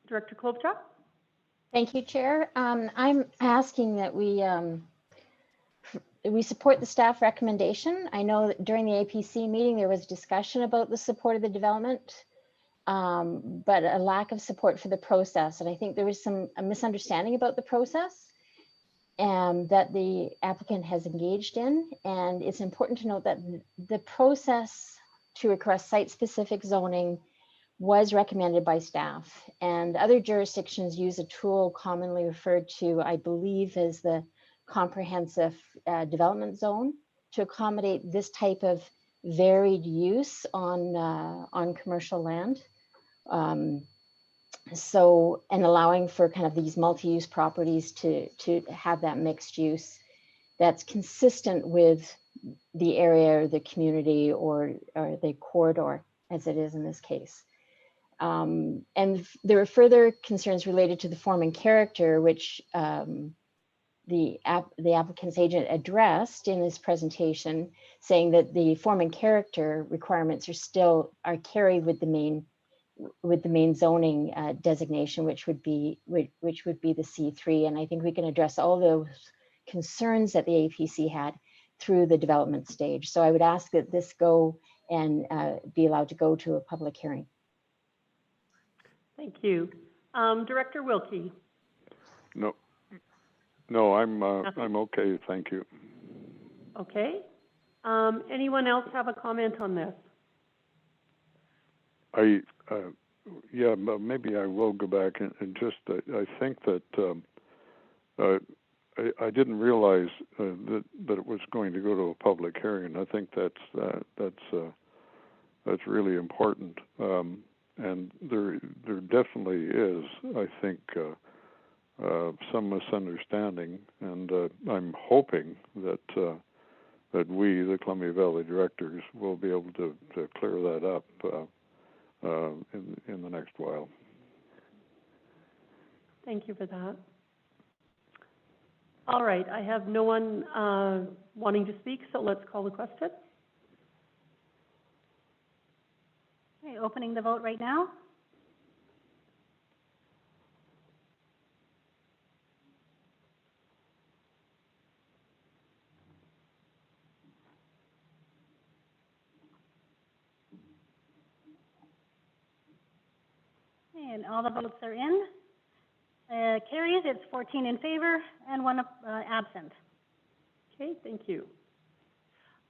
Director Klovchuk? Thank you, Chair. I'm asking that we support the staff recommendation. I know that during the APC meeting, there was discussion about the support of the development, but a lack of support for the process. And I think there was a misunderstanding about the process that the applicant has engaged in. And it's important to note that the process to request site-specific zoning was recommended by staff, and other jurisdictions use a tool commonly referred to, I believe, as the comprehensive development zone to accommodate this type of varied use on commercial land. So, and allowing for kind of these multi-use properties to have that mixed use that's consistent with the area or the community or the corridor as it is in this case. And there are further concerns related to the form and character, which the applicant's agent addressed in his presentation, saying that the form and character requirements are carried with the main zoning designation, which would be the C3. And I think we can address all those concerns that the APC had through the development stage. So I would ask that this go and be allowed to go to a public hearing. Thank you. Director Wilkie? No, I'm okay, thank you. Okay. Anyone else have a comment on this? Yeah, maybe I will go back and just, I think that I didn't realize that it was going to go to a public hearing. I think that's really important. And there definitely is, I think, some misunderstanding, and I'm hoping that we, the Columbia Valley directors, will be able to clear that up in the next while. Thank you for that. All right, I have no one wanting to speak, so let's call the question. Okay, opening the vote right now. And all the votes are in. Carries, it's 14 in favor and 1 absent. Okay, thank you.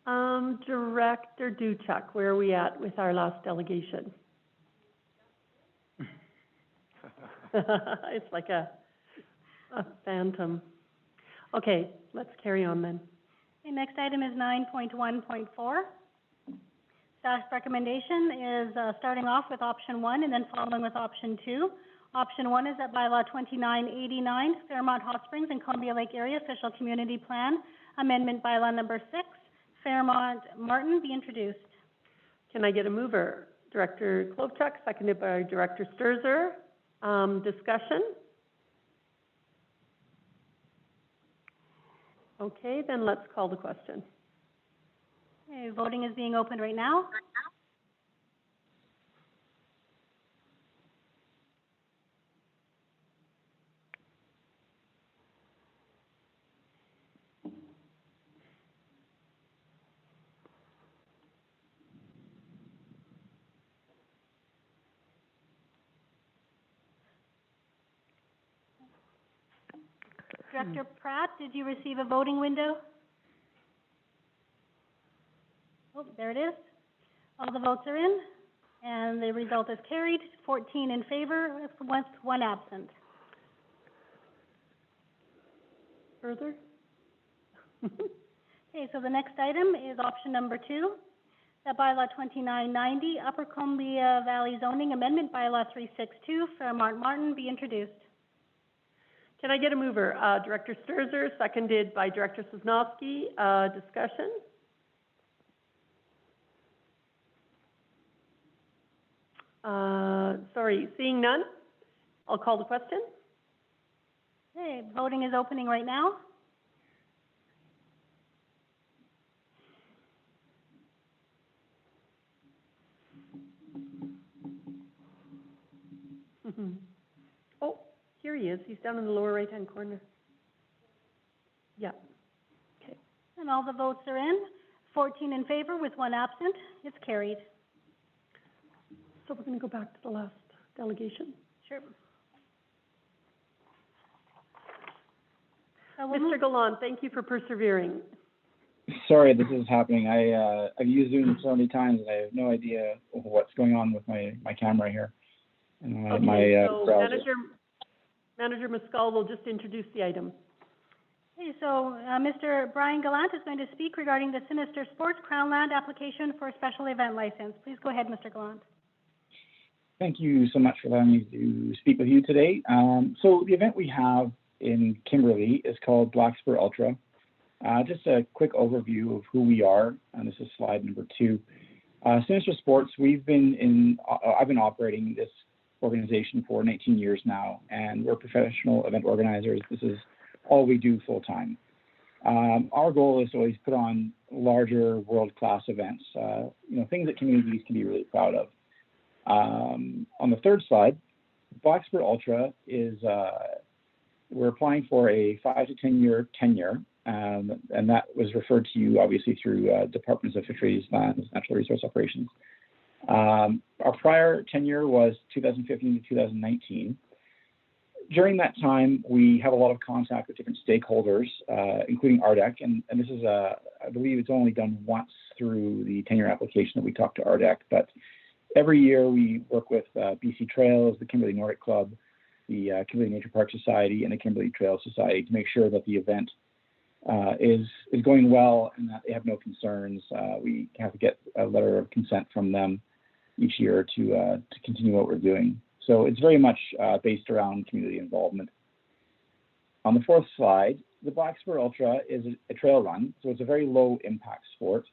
Director Duchek, where are we at with our last delegation? It's like a phantom. Okay, let's carry on then. Okay, next item is 9.1.4. Staff's recommendation is starting off with option 1 and then following with option 2. Option 1 is that bylaw 2989, Fairmont Hot Springs and Columbia Lake Area Official Community Plan Amendment Bylaw number 6, Fairmont Martin, be introduced. Can I get a mover? Director Klovchuk, seconded by Director Sturzer. Discussion? Okay, then let's call the question. Okay, voting is being opened right now. Director Pratt, did you receive a voting window? Oh, there it is. All the votes are in, and the result is carried, 14 in favor, with 1 absent. Further? Okay, so the next item is option number 2. that bylaw 2990, Upper Columbia Valley Zoning Amendment Bylaw 362, Fairmont Martin, be introduced. Can I get a mover? Director Sturzer, seconded by Director Sosnowski. Discussion? Sorry, seeing none, I'll call the question. Okay, voting is opening right now. Oh, here he is. He's down in the lower right-hand corner. Yeah. Okay. And all the votes are in. 14 in favor with 1 absent. It's carried. So we're going to go back to the last delegation. Sure. Mr. Gallant, thank you for persevering. Sorry, this is happening. I've used Zoom so many times and I have no idea what's going on with my camera here. Okay, so Manager Mescal will just introduce the item. Okay, so Mr. Brian Gallant is going to speak regarding the Sinister Sports Crown Land application for a special event license. Please go ahead, Mr. Gallant. Thank you so much for allowing me to speak with you today. So the event we have in Kimberley is called Blackspur Ultra. Just a quick overview of who we are, and this is slide number 2. Sinister Sports, I've been operating this organization for 19 years now, and we're professional event organizers. This is all we do full time. Our goal is to always put on larger world-class events, things that communities can be really proud of. On the third slide, Blackspur Ultra is, we're applying for a 5 to 10 year tenure, and that was referred to you obviously through Departments of Fisheries, Lands, Natural Resource Operations. Our prior tenure was 2015 to 2019. During that time, we have a lot of contact with different stakeholders, including RDEC, and this is, I believe it's only done once through the tenure application that we talked to RDEC, but every year we work with BC Trails, the Kimberley Nordic Club, the Kimberley Nature Park Society, and the Kimberley Trails Society to make sure that the event is going well and that they have no concerns. We have to get a letter of consent from them each year to continue what we're doing. So it's very much based around community involvement. On the fourth slide, the Blackspur Ultra is a trail run, so it's a very low impact sport.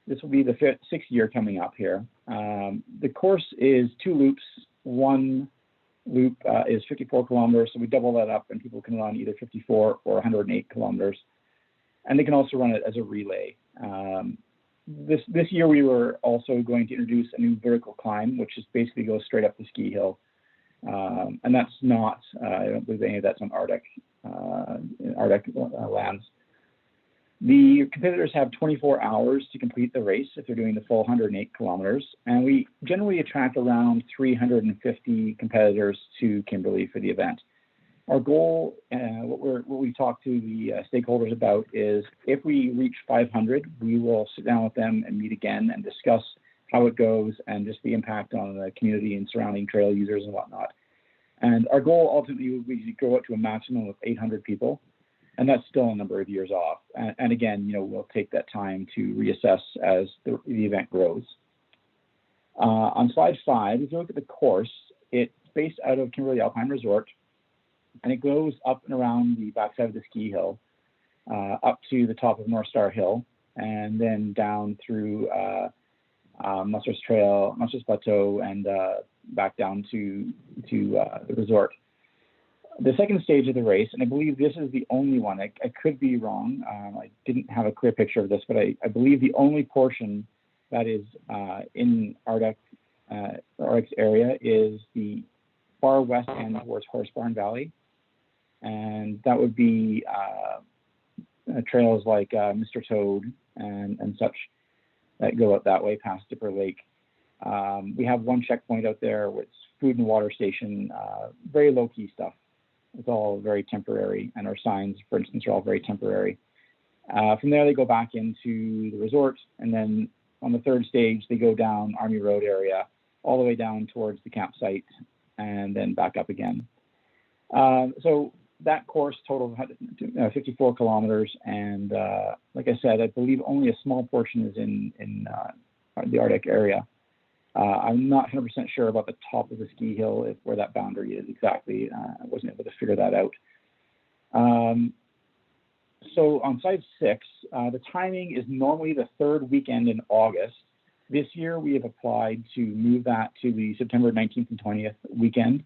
This will be the 6th year coming up here. The course is 2 loops. One loop is 54 kilometers, so we double that up and people can run either 54 or 108 kilometers. And they can also run it as a relay. This year we were also going to introduce a new vertical climb, which is basically goes straight up the ski hill. And that's not, I don't believe any of that's on RDEC lands. The competitors have 24 hours to complete the race if they're doing the full 108 kilometers. And we generally attract around 350 competitors to Kimberley for the event. Our goal, what we talked to the stakeholders about is if we reach 500, we will sit down with them and meet again and discuss how it goes and just the impact on the community and surrounding trail users and whatnot. And our goal ultimately would be to go up to a maximum of 800 people, and that's still a number of years off. And again, we'll take that time to reassess as the event grows. On slide 5, if you look at the course, it's based out of Kimberley Alpine Resort, and it goes up and around the backside of the ski hill, up to the top of North Star Hill, and then down through Musser's Trail, Musser's Plateau, and back down to the resort. The second stage of the race, and I believe this is the only one, I could be wrong, I didn't have a clear picture of this, but I believe the only portion that is in RDEC's area is the far west end towards Horse Barn Valley. And that would be trails like Mr. Toad and such that go out that way past Dipper Lake. We have one checkpoint out there with food and water station, very low-key stuff. It's all very temporary, and our signs, for instance, are all very temporary. From there, they go back into the resort, and then on the third stage, they go down Army Road area, all the way down towards the campsite, and then back up again. So that course total 54 kilometers, and like I said, I believe only a small portion is in the Arctic area. I'm not 100% sure about the top of the ski hill, where that boundary is exactly. I wasn't able to figure that out. So on side 6, the timing is normally the third weekend in August. This year, we have applied to move that to the September 19th and 20th weekend.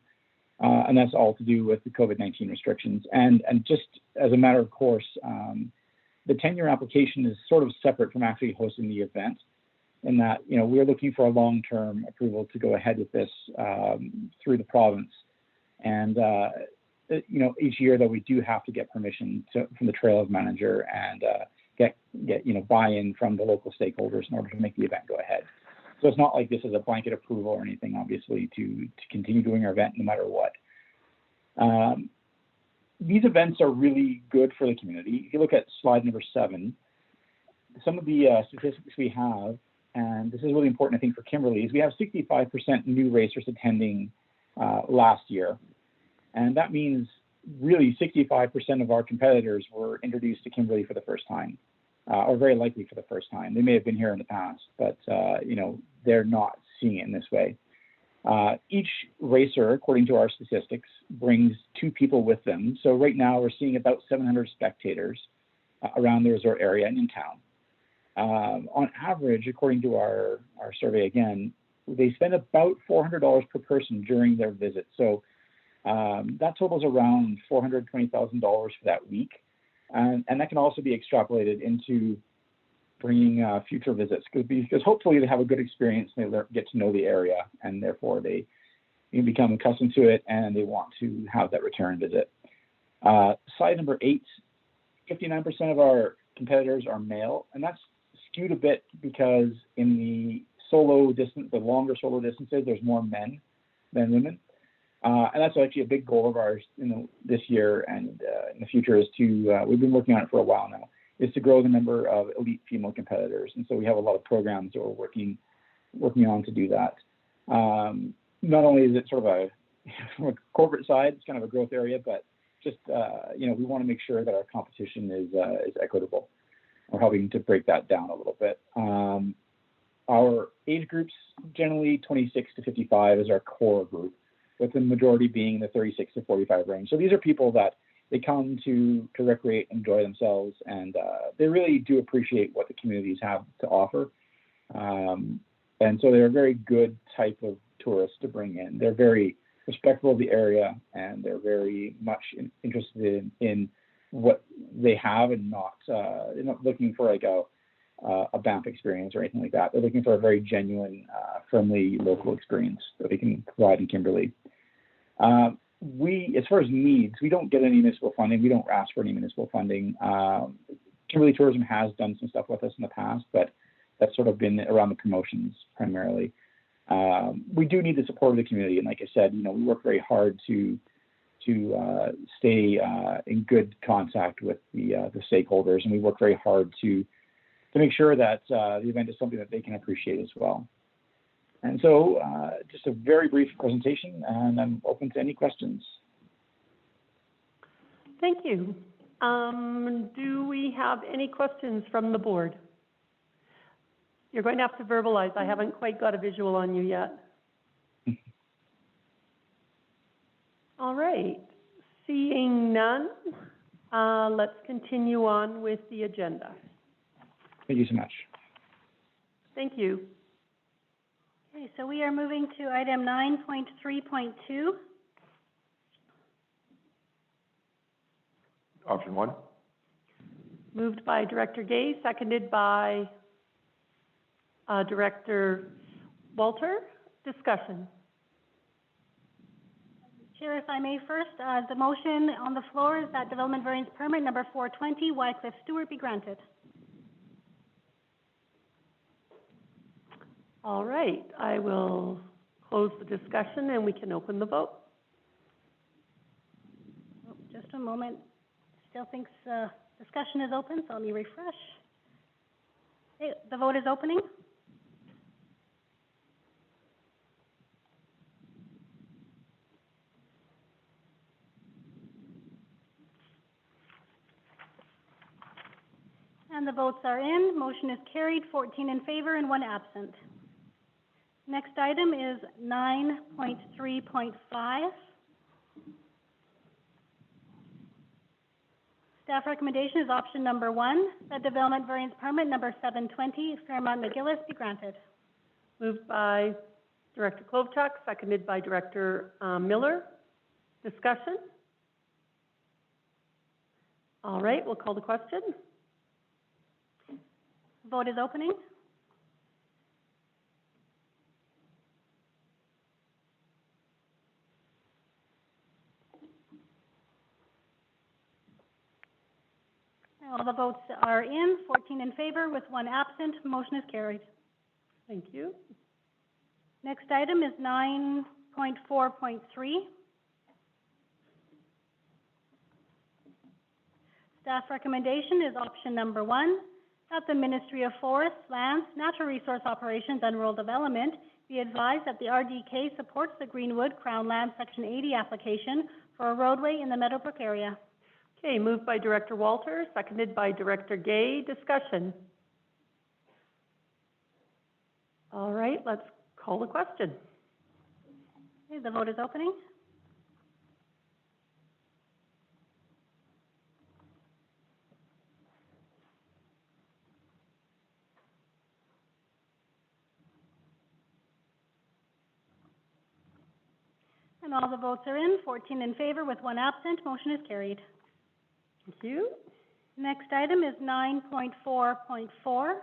And that's all to do with the COVID-19 restrictions. And just as a matter of course, the 10-year application is sort of separate from actually hosting the event, in that, you know, we're looking for a long-term approval to go ahead with this through the province. And, you know, each year that we do have to get permission from the trails manager and get you know, buy-in from the local stakeholders in order to make the event go ahead. So it's not like this is a blanket approval or anything, obviously, to continue doing our event no matter what. These events are really good for the community. If you look at slide number 7, some of the statistics we have, and this is really important, I think, for Kimberley, is we have 65% new racers attending last year. And that means really 65% of our competitors were introduced to Kimberley for the first time, or very likely for the first time. They may have been here in the past, but you know, they're not seeing it in this way. Each racer, according to our statistics, brings 2 people with them. So right now we're seeing about 700 spectators around the resort area and in town. On average, according to our survey again, they spend about $400 per person during their visit. So that totals around $420,000 for that week. And that can also be extrapolated into bringing future visits, because hopefully they have a good experience and they get to know the area, and therefore they become accustomed to it and they want to have that return visit. Slide number 8, 59% of our competitors are male, and that's skewed a bit because in the solo distance, the longer solo distances, there's more men than women. And that's actually a big goal of ours this year and in the future is to, we've been working on it for a while now, is to grow the number of elite female competitors. And so we have a lot of programs that we're working on to do that. Not only is it sort of from a corporate side, it's kind of a growth area, but just, you know, we want to make sure that our competition is equitable. We're helping to break that down a little bit. Our age groups, generally 26 to 55 is our core group, with the majority being the 36 to 45 range. So these are people that they come to recreate, enjoy themselves, and they really do appreciate what the communities have to offer. And so they're a very good type of tourists to bring in. They're very respectful of the area, and they're very much interested in what they have, and not looking for like a Banff experience or anything like that. They're looking for a very genuine, friendly local experience that they can provide in Kimberley. As far as needs, we don't get any municipal funding. We don't ask for any municipal funding. Kimberley Tourism has done some stuff with us in the past, but that's sort of been around the promotions primarily. We do need the support of the community, and like I said, you know, we work very hard to stay in good contact with the stakeholders, and we work very hard to make sure that the event is something that they can appreciate as well. And so just a very brief presentation, and I'm open to any questions. Thank you. Do we have any questions from the board? You're going to have to verbalize. I haven't quite got a visual on you yet. All right. Seeing none, let's continue on with the agenda. Thank you so much. Thank you. Okay, so we are moving to item 9.3.2. Option 1. Moved by Director Gay, seconded by Director Walter. Discussion. Chair, if I may first, the motion on the floor is that development variance permit number 420, Wycliffe Stewart, be granted. All right, I will close the discussion and we can open the vote. Oh, just a moment. Still thinks discussion is open, so let me refresh. Okay, the vote is opening. And the votes are in. Motion is carried, 14 in favor and 1 absent. Next item is 9.3.5. Staff recommendation is option number 1, that development variance permit number 720 Fairmont McGillis be granted. Moved by Director Klovchuk, seconded by Director Miller. Discussion? All right, we'll call the question. Vote is opening. All the votes are in, 14 in favor with 1 absent. Motion is carried. Thank you. Next item is 9.4.3. Staff recommendation is option number 1, that the Ministry of Forests, Lands, Natural Resource Operations, and Rural Development be advised that the RDK supports the Greenwood Crown Land Section 80 application for a roadway in the Meadowbrook area. Okay, moved by Director Walter, seconded by Director Gay. Discussion? All right, let's call the question. Okay, the vote is opening. And all the votes are in, 14 in favor with 1 absent. Motion is carried. Thank you. Next item is 9.4.4.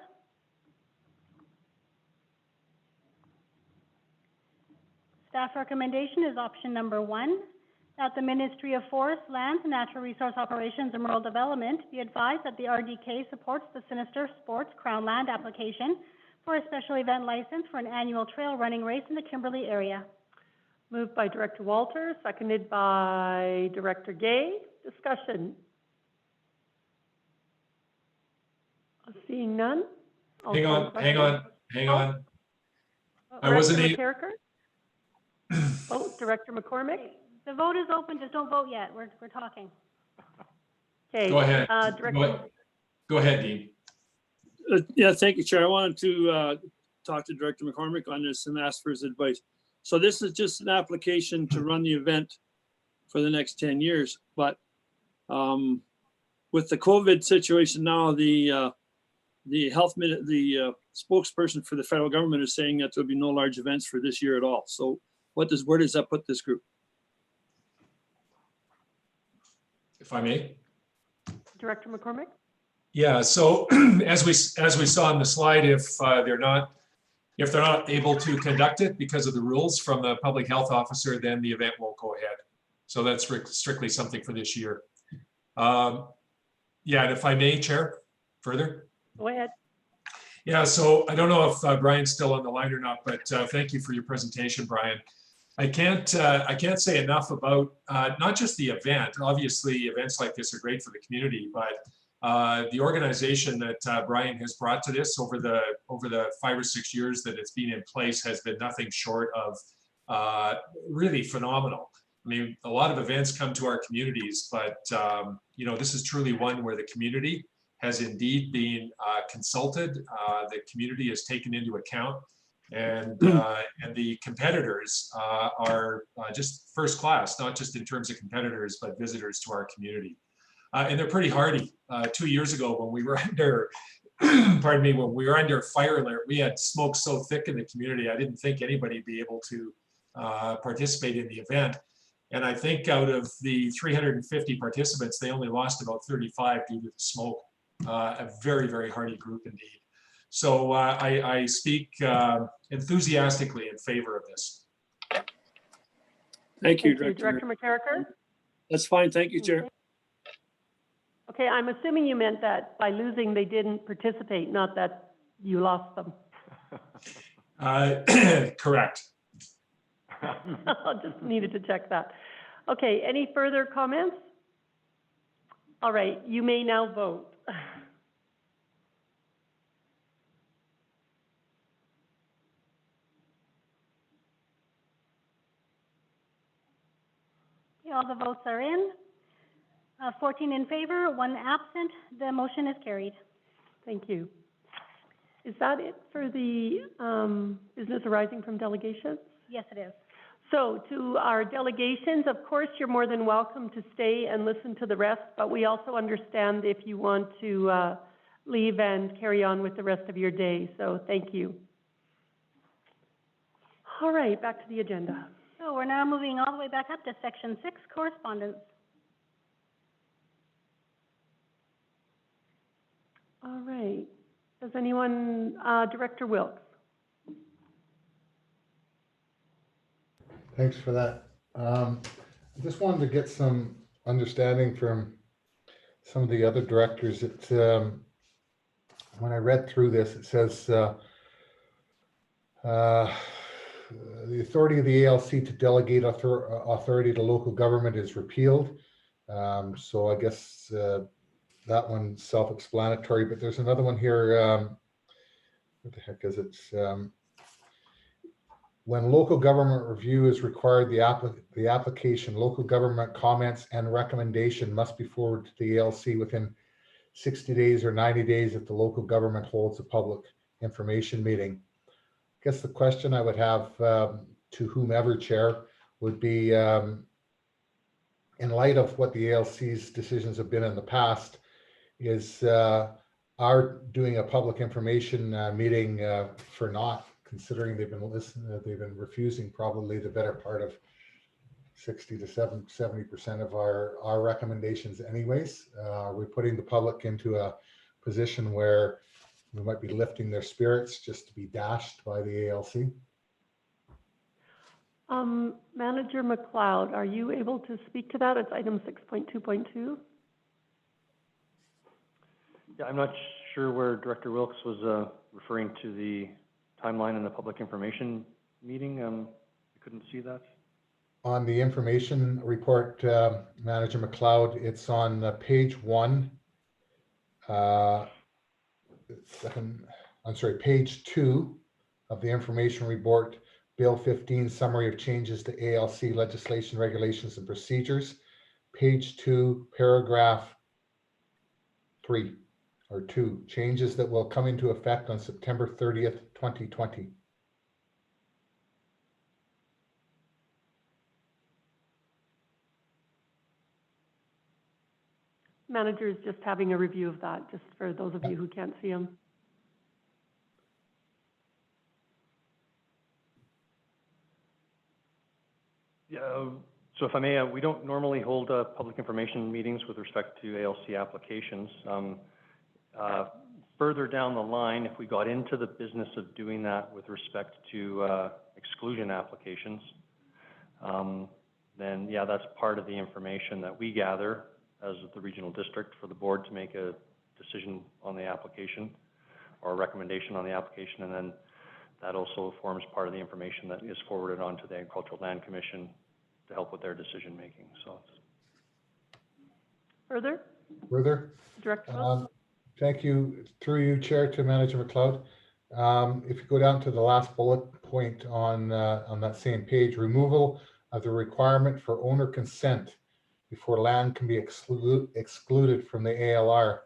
Staff recommendation is option number 1, that the Ministry of Forests, Lands, and Natural Resource Operations and Rural Development be advised that the RDK supports the Sinister Sports Crown Land application for a special event license for an annual trail running race in the Kimberley area. Moved by Director Walter, seconded by Director Gay. Discussion? Seeing none? I'll Hang call on, the question. hang on. I Director wasn't McCarricker? Oh, Director McCormick? The vote is open, just don't vote yet. We're talking. Okay. Go ahead. Director. Go ahead, Dean. Yeah, thank you, Chair. I wanted to talk to Director McCormick on this and ask for his advice. So this is just an application to run the event for the next 10 years. But with the COVID situation now, the spokesperson for the federal government is saying that there'll be no large events for this year at all. So where does that put this group? If I may. Director McCormick? Yeah, so as we saw on the slide, if they're not able to conduct it because of the rules from the public health officer, then the event won't go ahead. So that's strictly something for this year. Yeah, and if I may, Chair, further? Go ahead. Yeah, so I don't know if Brian's still on the line or not, but thank you for your presentation, Brian. I can't say enough about not just the event. Obviously, events like this are great for the community, but the organization that Brian has brought to this over the 5 or 6 years that it's been in place has been nothing short of really phenomenal. I mean, a lot of events come to our communities, but you know, this is truly one where the community has indeed been consulted. The community is taken into account, and the competitors are just first class, not just in terms of competitors, but visitors to our community. And they're pretty hardy. 2 years ago, when we were under, pardon me, when we were under fire alert, we had smoke so thick in the community, I didn't think anybody'd be able to participate in the event. And I think out of the 350 participants, they only lost about 35 due to the smoke. A very, very hardy group indeed. So I speak enthusiastically in favor of this. Thank you, Director McCarricker? That's fine. Thank you, Chair. Okay, I'm assuming you meant that by losing, they didn't participate, not that you lost them. Correct. I just needed to check that. Okay, any further comments? All right, you may now vote. Okay, all the votes are in. 14 in favor, 1 absent. The motion is carried. Thank you. Is that it for the business arising from delegations? Yes, it is. So to our delegations, of course, you're more than welcome to stay and listen to the rest, but we also understand if you want to leave and carry on with the rest of your day. So thank you. All right, back to the agenda. So we're now moving all the way back up to section 6, correspondence. All right. Does anyone, Director Wilkes? Thanks for that. I just wanted to get some understanding from some of the other directors. When I read through this, it says the authority of the ALC to delegate authority to local government is repealed. So I guess that one's self-explanatory, but there's another one here. What the heck is it? When local government review is required, the application, local government comments and recommendation must be forwarded to the ALC within 60 days or 90 days if the local government holds a public information meeting. I guess the question I would have to whomever, Chair, would be in light of what the ALC's decisions have been in the past, is our doing a public information meeting for naught, considering they've been refusing probably the better part of 60 to 70% of our recommendations anyways. We're putting the public into a position where we might be lifting their spirits just to be dashed by the ALC. Manager McLeod, are you able to speak to that? It's item 6.2.2. Yeah, I'm not sure where Director Wilkes was referring to the timeline in the public information meeting. I couldn't see that. On the information report, Manager McLeod, it's on page 1. Page 2 of the information report, Bill 15, summary of changes to ALC legislation, regulations, and procedures. Page 2, paragraph 3. Or 2, changes that will come into effect on September 30th, 2020. Manager is just having a review of that, just for those of you who can't see him. Yeah, so if I may, we don't normally hold public information meetings with respect to ALC applications. Further down the line, if we got into the business of doing that with respect to exclusion applications, then yeah, that's part of the information that we gather as the regional district for the board to make a decision on the application or a recommendation on the application, and then that also forms part of the information that is forwarded on to the Agricultural Land Commission to help with their decision making. So, Further? Director Wilkes? Thank you. Through you, Chair, to Manager McLeod. If you go down to the last bullet point on that same page, removal of the requirement for owner consent before land can be excluded from the ALR.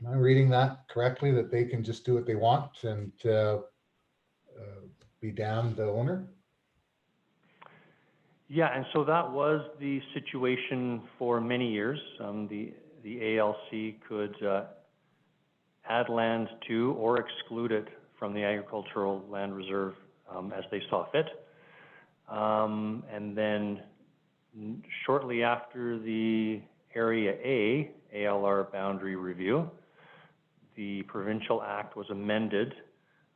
Am I reading that correctly, that they can just do what they want and be damned the owner? yeah, and so that was the situation for many years. The ALC could add land to or exclude it from the agricultural land reserve as they saw fit. And then shortly after the Area A ALR boundary review, the Provincial Act was amended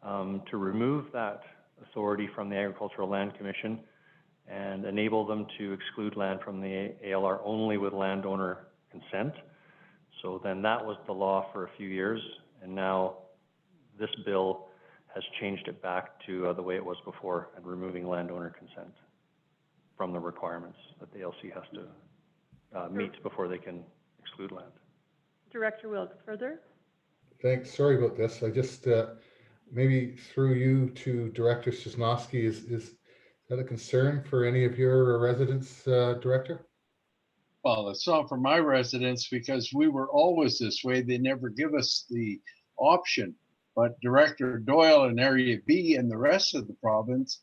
to remove that authority from the Agricultural Land Commission and enable them to exclude land from the ALR only with landowner consent. So then that was the law for a few years, and now this bill has changed it back to the way it was before and removing landowner consent from the requirements that the ALC has to meet before they can exclude land. Director Wilkes, further? Thanks. Sorry about this. I just maybe through you to Director Sosnowski, is that a concern for any of your residents, Director? Well, it's not for my residents because we were always this way. They never give us the option. But Director Doyle in Area B and the rest of the province,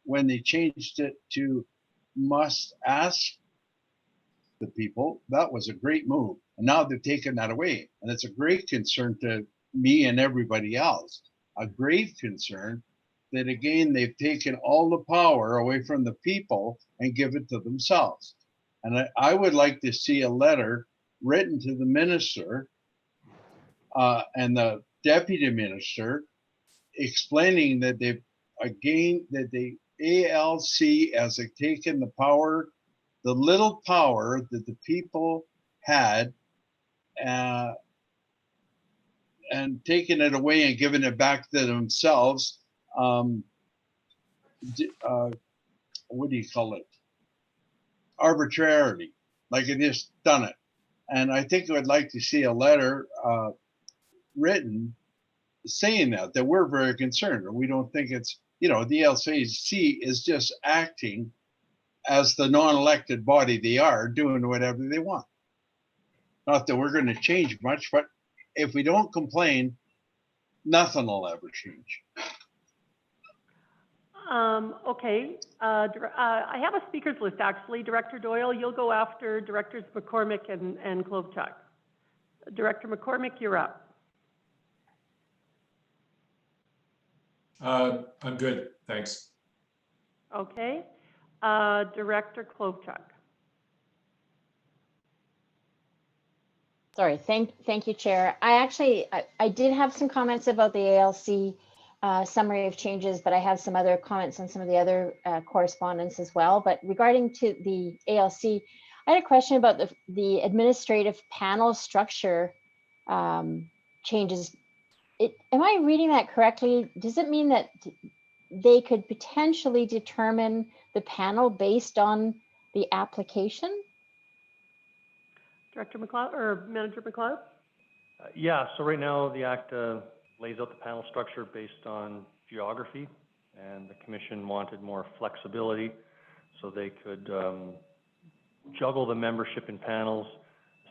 when they changed it to must ask the people, that was a great move. And now they've taken that away. And it's a great concern to me and everybody else. A grave concern that, again, they've taken all the power away from the people and give it to themselves. And I would like to see a letter written to the minister and the deputy minister explaining that they've, again, that the ALC has taken the power, the little power that the people had, and taken it away and given it back to themselves. What do you call it? Arbitrarily, like it just done it. And I think I would like to see a letter written saying that we're very concerned, or we don't think it's, the LCC is just acting as the non-elected body they are, doing whatever they want. Not that we're going to change much, but if we don't complain, nothing will ever change. Okay. I have a speakers list, actually. Director Doyle, you'll go after Directors McCormick and Klobuchar. Director McCormick, you're up. I'm good, thanks. Okay. Director Klobuchar. Sorry, thank you, Chair. I did have some comments about the ALC summary of changes, but I have some other comments on some of the other correspondence as well. But regarding to the ALC, I had a question about the administrative panel structure changes. Am I reading that correctly? Does it mean that they could potentially determine the panel based on the application? Director McLeod or Manager McLeod? Yeah, so right now the Act lays out the panel structure based on geography, and the Commission wanted more flexibility so they could juggle the membership in panels,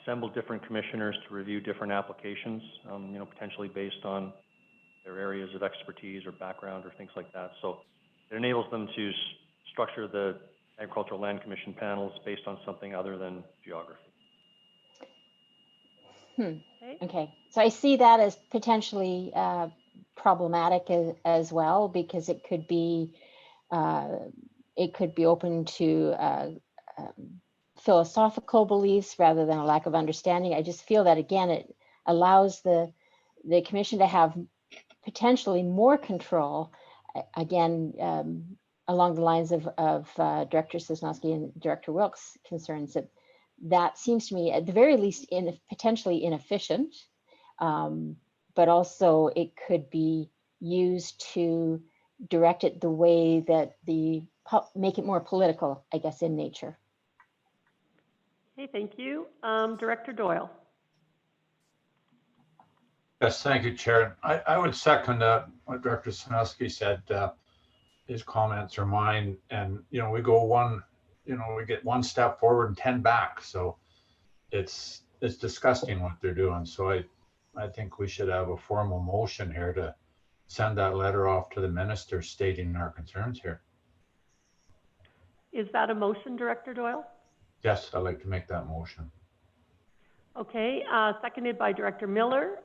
assemble different commissioners to review different applications, potentially based on their areas of expertise or background or things like that. So it enables them to structure the Agricultural Land Commission panels based on something other than geography. Okay, so I see that as potentially problematic as well, because it could be open to philosophical beliefs rather than a lack of understanding. I just feel that, again, it allows the Commission to have potentially more control, again, along the lines of Director Sosnowski and Director Wilkes' concerns. That seems to me, at the very least, potentially inefficient, but also it could be used to direct it the way that make it more political, I guess, in nature. Okay, thank you. Director Doyle. Yes, thank you, Chair. I would second what Director Sosnowski said. His comments are mine, and we go we get one step forward and 10 back. So it's disgusting what they're doing. So I think we should have a formal motion here to send that letter off to the minister stating our concerns here. Is that a motion, Director Doyle? Yes, I'd like to make that motion. Okay, seconded by Director Miller.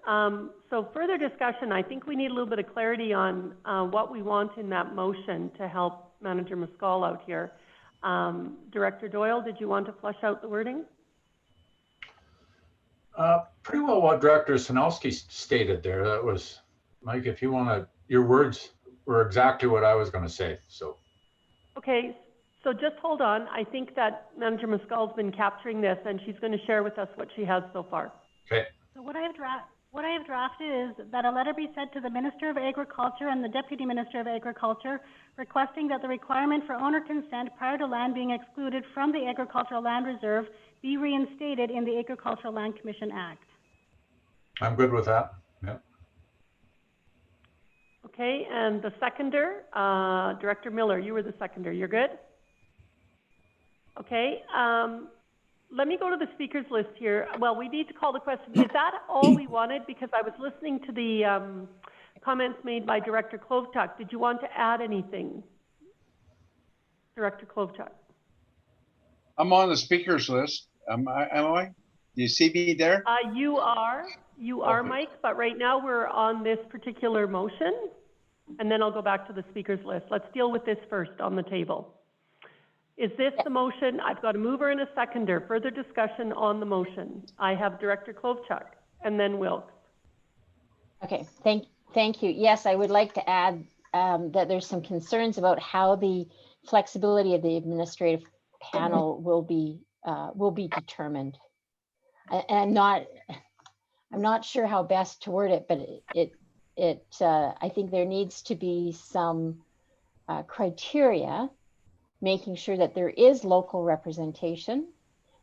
So further discussion, I think we need a little bit of clarity on what we want in that motion to help Manager Mescal out here. Director Doyle, did you want to flesh out the wording? Pretty well what Director Sosnowski stated there. That was, Mike, if you want to, your words were exactly what I was going to say, so. Okay, so just hold on. I think that Manager Mescal's been capturing this, and she's going to share with us what she has so far. Okay. So what I have drafted is that a letter be sent to the Minister of Agriculture and the Deputy Minister of Agriculture requesting that the requirement for owner consent prior to land being excluded from the Agricultural Land Reserve be reinstated in the Agricultural Land Commission Act. I'm good with that. Yep. Okay, and the seconder, Director Miller, you were the seconder. You're good? Okay. let me go to the speakers list here. Well, we need to call the question. Is that all we wanted? Because I was listening to the comments made by Director Klobuchar. Did you want to add anything, Director Klobuchar? I'm on the speakers list. Am I? Do you see me there? You are, Okay. Mike, but right now we're on this particular motion, and then I'll go back to the speakers list. Let's deal with this first on the table. Is this the motion? I've got a mover and a seconder. Further discussion on the motion. I have Director Klobuchar and then Wilkes. Okay, thank you. Yes, I would like to add that there's some concerns about how the flexibility of the administrative panel will be determined. And I'm not sure how best to word it, but I think there needs to be some criteria making sure that there is local representation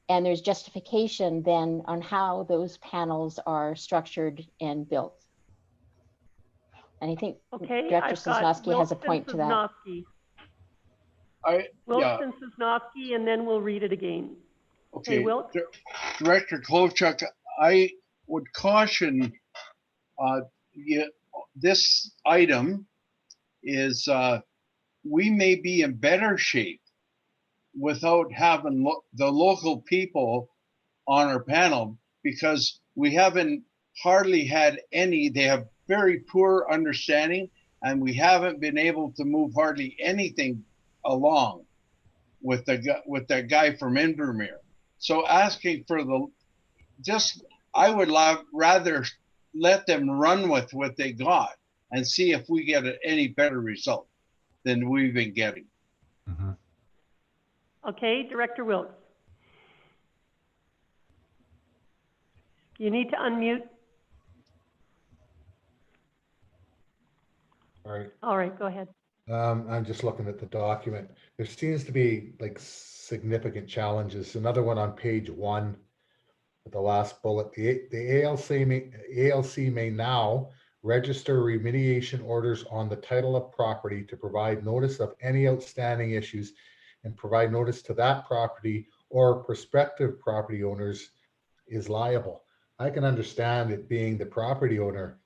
and there's justification then on how those panels are structured and built. And I think Director Sosnowski has a point to that. Wilkes and Sosnowski, and then we'll read it again. Okay, Wilkes? Director Klobuchar, I would caution this item is we may be in better shape without having the local people on our panel, because we haven't hardly had any. They have very poor understanding, and we haven't been able to move hardly anything along with that guy from Invermere. So asking for I would rather let them run with what they got and see if we get any better result than we've been getting. Okay, Director Wilkes. You need to unmute. All right, go ahead. I'm just looking at the document. There seems to be like significant challenges. Another one on page 1, the last bullet. The ALC may now register remediation orders on the title of property to provide notice of any outstanding issues and provide notice to that property or prospective property owners is liable. I can understand it being the property owner,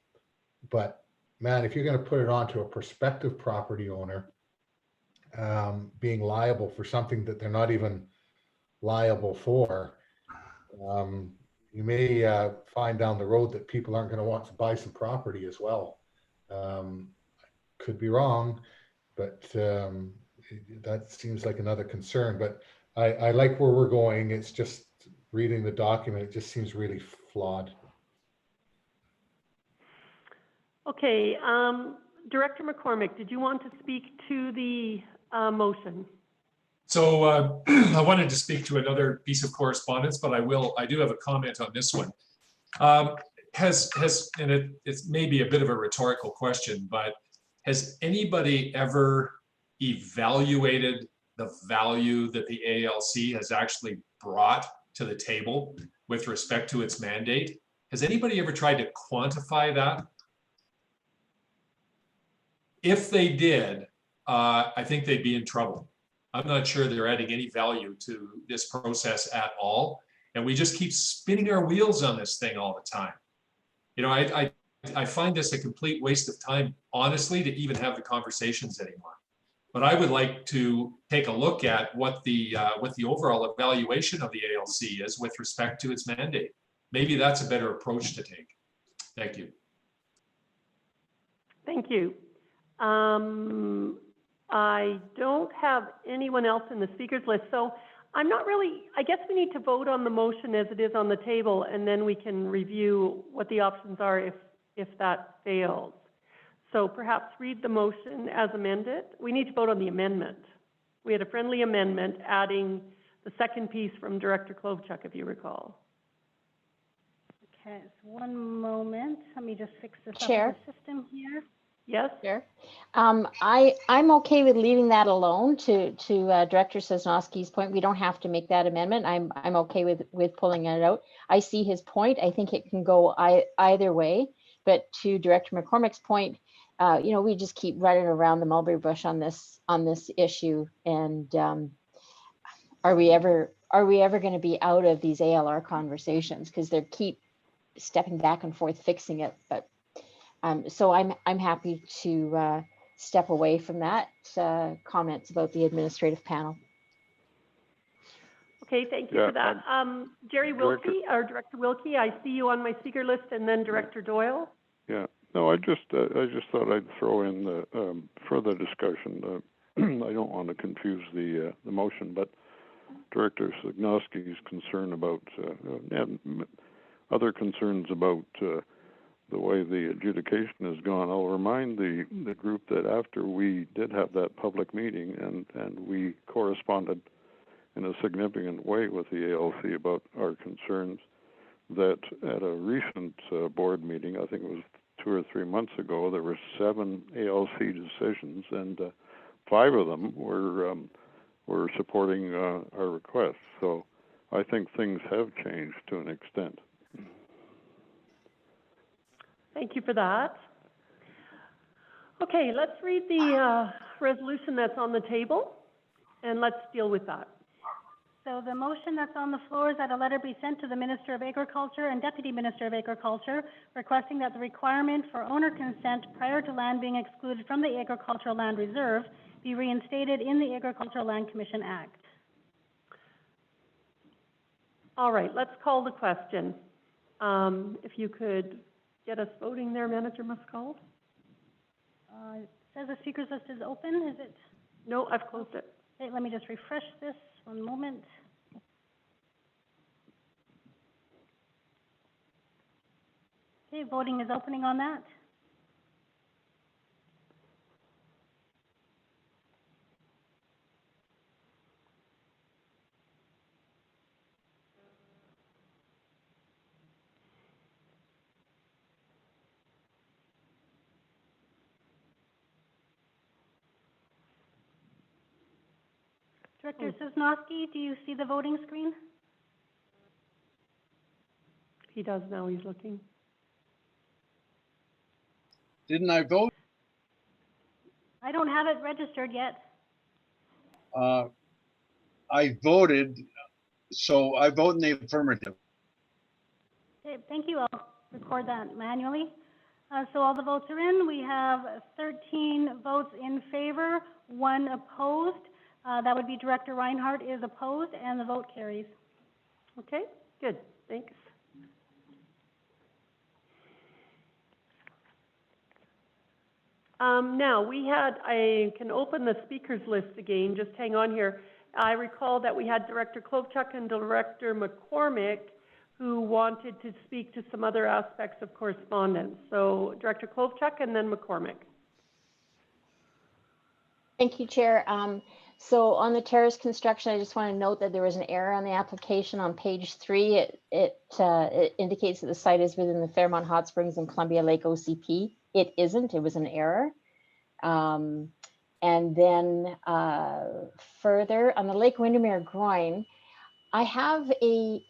but man, if you're going to put it onto a prospective property owner, being liable for something that they're not even liable for, you may find down the road that people aren't going to want to buy some property as well. Could be wrong, but that seems like another concern. But I like where we're going. It's just reading the document, it just seems really flawed. Okay, Director McCormick, did you want to speak to the motion? So I wanted to speak to another piece of correspondence, but I do have a comment on this one. And it's maybe a bit of a rhetorical question, but has anybody ever evaluated the value that the ALC has actually brought to the table with respect to its mandate? Has anybody ever tried to quantify that? If they did, I think they'd be in trouble. I'm not sure they're adding any value to this process at all. And we just keep spinning our wheels on this thing all the time. You know, I find this a complete waste of time, honestly, to even have the conversations anymore. But I would like to take a look at what the overall evaluation of the ALC is with respect to its mandate. Maybe that's a better approach to take. Thank you. Thank you. I don't have anyone else in the speakers list, so I guess we need to vote on the motion as it is on the table, and then we can review what the options are if that fails. So perhaps read the motion as amended. We need to vote on the amendment. We had a friendly amendment adding the second piece from Director Klobuchar, if you recall. Okay, so one moment. Let me just fix this Chair. up in the system here. Yes. Sure. I'm okay with leaving that alone to Director Sosnowski's point. We don't have to make that amendment. I'm okay with pulling it out. I see his point. I think it can go either way. But to Director McCormick's point, you know, we just keep running around the mulberry bush on this issue. And are we ever are we ever going to be out of these ALR conversations? Because they keep stepping back and forth, fixing it. But so I'm happy to step away from that comments about the administrative panel. Okay, thank you for that. Jerry Wilkie, or Director Wilkie, I see you on my speaker list, and then Director Doyle. Yeah, no, I just thought I'd throw in the further discussion. I don't want to confuse the motion, but Director Sosnowski's concern about and other concerns about the way the adjudication has gone. I'll remind the group that after we did have that public meeting and we corresponded in a significant way with the ALC about our concerns, that at a recent board meeting, I think it was 2 or 3 months ago, there were 7 ALC decisions, and 5 of them were supporting our request. So I think things have changed to an extent. Thank you for that. Okay, let's read the resolution that's on the table, and let's deal with that. So the motion that's on the floor is that a letter be sent to the Minister of Agriculture and Deputy Minister of Agriculture requesting that the requirement for owner consent prior to land being excluded from the Agricultural Land Reserve be reinstated in the Agricultural Land Commission Act. All right, let's call the question. If you could get us voting there, Manager Muscall. It says the speakers list is open. Is it? No, I've closed it. Okay, let me just refresh this. One moment. Okay, voting is opening on that. Director Sosnowski, do you see the voting screen? He does now, he's looking. Didn't I vote? I don't have it registered yet. I voted, so I vote in the affirmative. Okay, thank you. I'll record that manually. So all the votes are in. We have 13 votes in favor, 1 opposed. That would be Director Reinhardt is opposed, and the vote carries. Okay, good, thanks. Now, I can open the speakers list again, just hang on here. I recall that we had Director Klovchuk and Director McCormick who wanted to speak to some other aspects of correspondence. So Director Klovchuk and then McCormick. Thank you, Chair. So on the terrace construction, I just want to note that there was an error on the application on page 3. It indicates that the site is within the Fairmont Hot Springs and Columbia Lake OCP. It isn't, it was an error. And then further on the Lake Windermere groin, I have a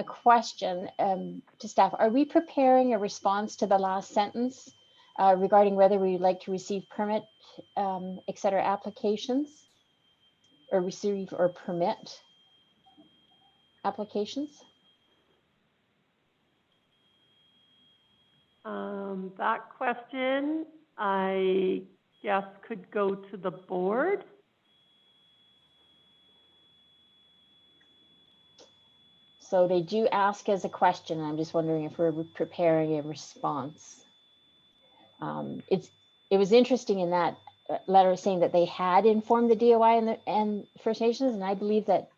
question to staff. Are we preparing a response to the last sentence regarding whether we would like to receive permit, et cetera, applications or receive or permit applications? That question, I guess, could go to the board. So they do ask as a question. I'm just wondering if we're preparing a response. It was interesting in that letter saying that they had informed the DOI and First Nations, and I believe that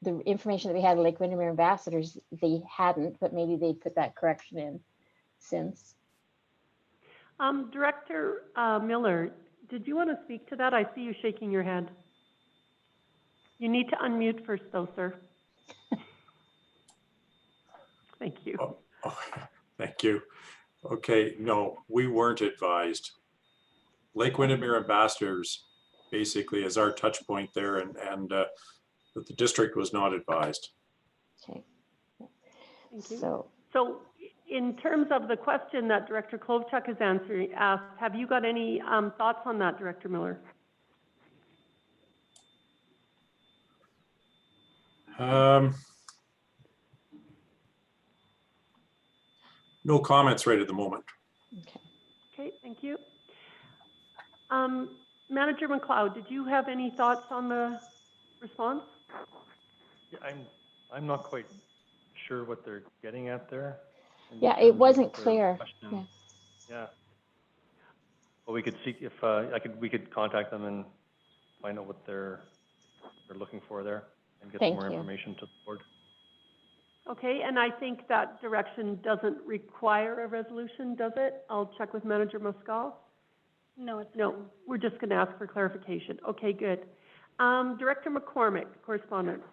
the information that we had at Lake Windermere ambassadors, they hadn't, but maybe they put that correction in since. Director Miller, did you want to speak to that? I see you shaking your head. You need to unmute first though, sir. Thank you. Oh, thank you. Okay, no, we weren't advised. Lake Windermere ambassadors basically is our touch point there, and that the district was not advised. Okay. Thank you. So in terms of the question that Director Klovchuk is asked, have you got any thoughts on that, Director Miller? No comments right at the moment. Okay, thank you. Manager McLeod, did you have any thoughts on the response? Yeah, I'm not quite sure what they're getting at there. Yeah, it wasn't clear. Yeah. Yeah. Well, we could see if we could contact them and find out what they're looking for there and get some more information to the board. Okay, and I think that direction doesn't require a resolution, does it? I'll check with Manager Moscal. No, it's No, we're just going to ask for clarification. Okay, good. Director McCormick, correspondence.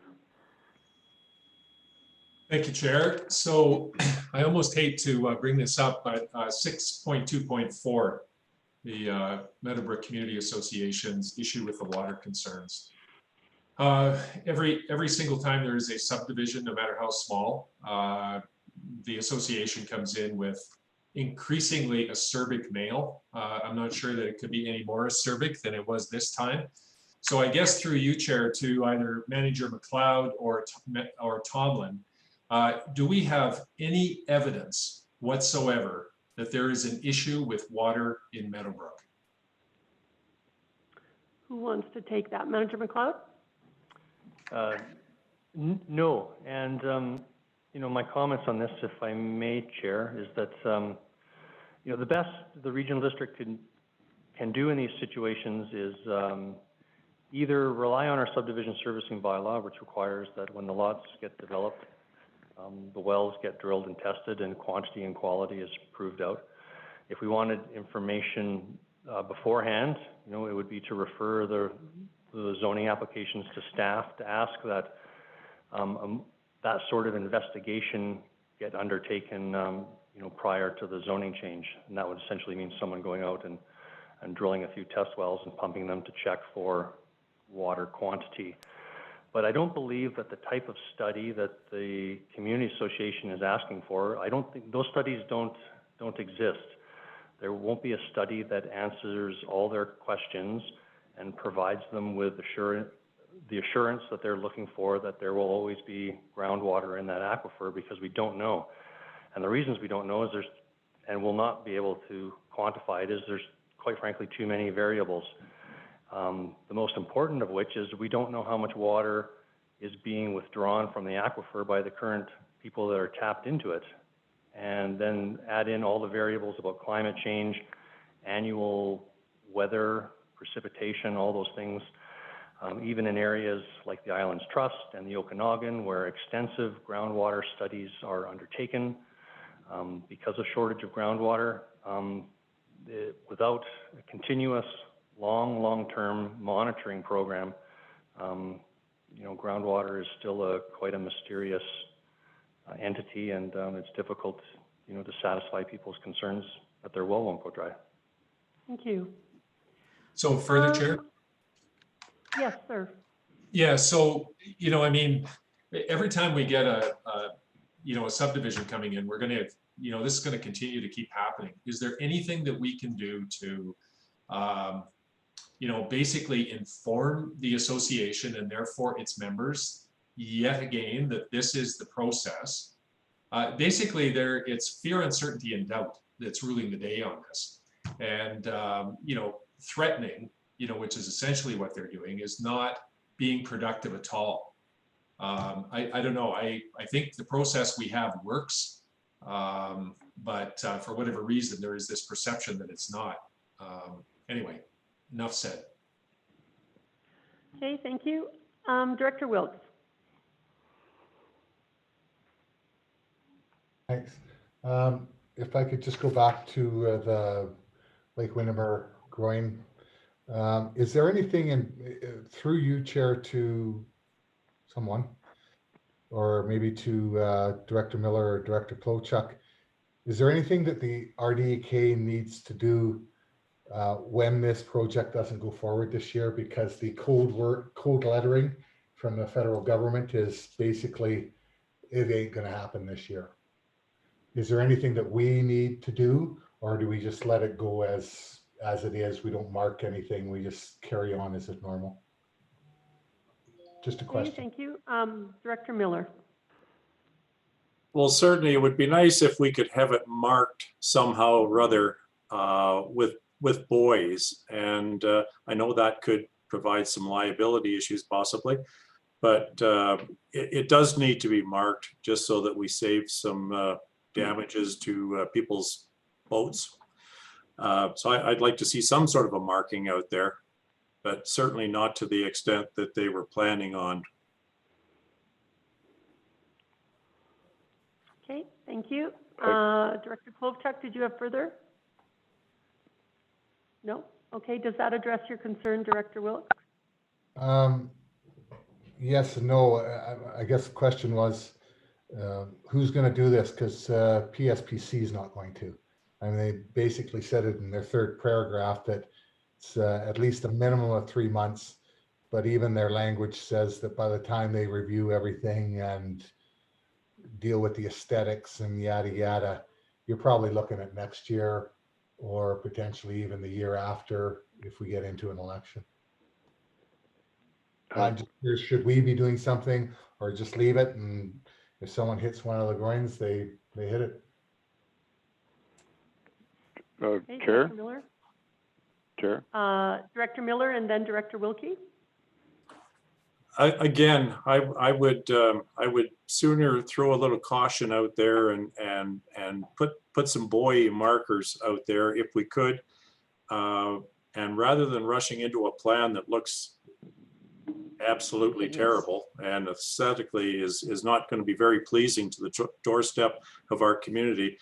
Thank you, Chair. So I almost hate to bring this up, but 6.2.4, the Meadowbrook Community Association's issue with the water concerns. Every single time there is a subdivision, no matter how small, the association comes in with increasingly acerbic mail. I'm not sure that it could be any more acerbic than it was this time. So I guess through you, Chair, to either Manager McLeod or Tomlin, do we have any evidence whatsoever that there is an issue with water in Meadowbrook? Who wants to take that? Manager McLeod? No, and you know, my comments on this, if I may, Chair, is that you know, the best the regional district can do in these situations is either rely on our subdivision servicing bylaw, which requires that when the lots get developed, the wells get drilled and tested and quantity and quality is proved out. If we wanted information beforehand, you know, it would be to refer the zoning applications to staff to ask that that sort of investigation get undertaken, you know, prior to the zoning change. And that would essentially mean someone going out and drilling a few test wells and pumping them to check for water quantity. But I don't believe that the type of study that the community association is asking for, I don't think those studies don't exist. There won't be a study that answers all their questions and provides them with the assurance that they're looking for, that there will always be groundwater in that aquifer, because we don't know. And the reasons we don't know is and will not be able to quantify it, is there's quite frankly too many variables. The most important of which is we don't know how much water is being withdrawn from the aquifer by the current people that are tapped into it. And then add in all the variables about climate change, annual weather, precipitation, all those things. Even in areas like the Islands Trust and the Okanagan, where extensive groundwater studies are undertaken because of shortage of groundwater, without a continuous long-term monitoring program, you know, groundwater is still quite a mysterious entity, and it's difficult, you know, to satisfy people's concerns that their well won't go dry. Thank you. So further, Chair? Yes, sir. Yeah, so, you know, I mean, every time we get a subdivision coming in, we're gonna, you know, this is gonna continue to keep happening. Is there anything that we can do to, you know, basically inform the association and therefore its members yet again that this is the process? Basically, it's fear, uncertainty, and doubt that's ruling the day on this. And, you know, threatening, you know, which is essentially what they're doing, is not being productive at all. I don't know. I think the process we have works, but for whatever reason, there is this perception that it's not. Anyway, enough said. Okay, thank you. Director Wilkes. Thanks. If I could just go back to the Lake Windermere groin. Is there anything through you, Chair, to someone, or maybe to Director Miller or Director Plochuk, is there anything that the RDEK needs to do when this project doesn't go forward this year? Because the code lettering from the federal government is basically, it ain't going to happen this year. Is there anything that we need to do, or do we just let it go as it is? We don't mark anything, we just carry on as if normal? Just a Okay, question. thank you. Director Miller. Well, certainly it would be nice if we could have it marked somehow or other with buoys. And I know that could provide some liability issues possibly, but it does need to be marked just so that we save some damages to people's boats. So I'd like to see some sort of a marking out there, but certainly not to the extent that they were planning on. Okay, thank you. Director Klovchuk, did you have further? No? Okay, does that address your concern, Director Wilk? Yes and no. I guess the question was, who's going to do this? Because PSPC is not going to. I mean, they basically said it in their third paragraph that it's at least a minimum of 3 months. But even their language says that by the time they review everything and deal with the aesthetics and yada yada, you're probably looking at next year or potentially even the year after if we get into an election. I'm just curious, should we be doing something or just leave it, and if someone hits one of the groins, they hit it? Okay, Chair? Director Miller? Chair? Director Miller and then Director Wilkie? Again, I would sooner throw a little caution out there and put some buoy markers out there if we could, and rather than rushing into a plan that looks absolutely terrible and aesthetically is not going to be very pleasing to the doorstep of our community,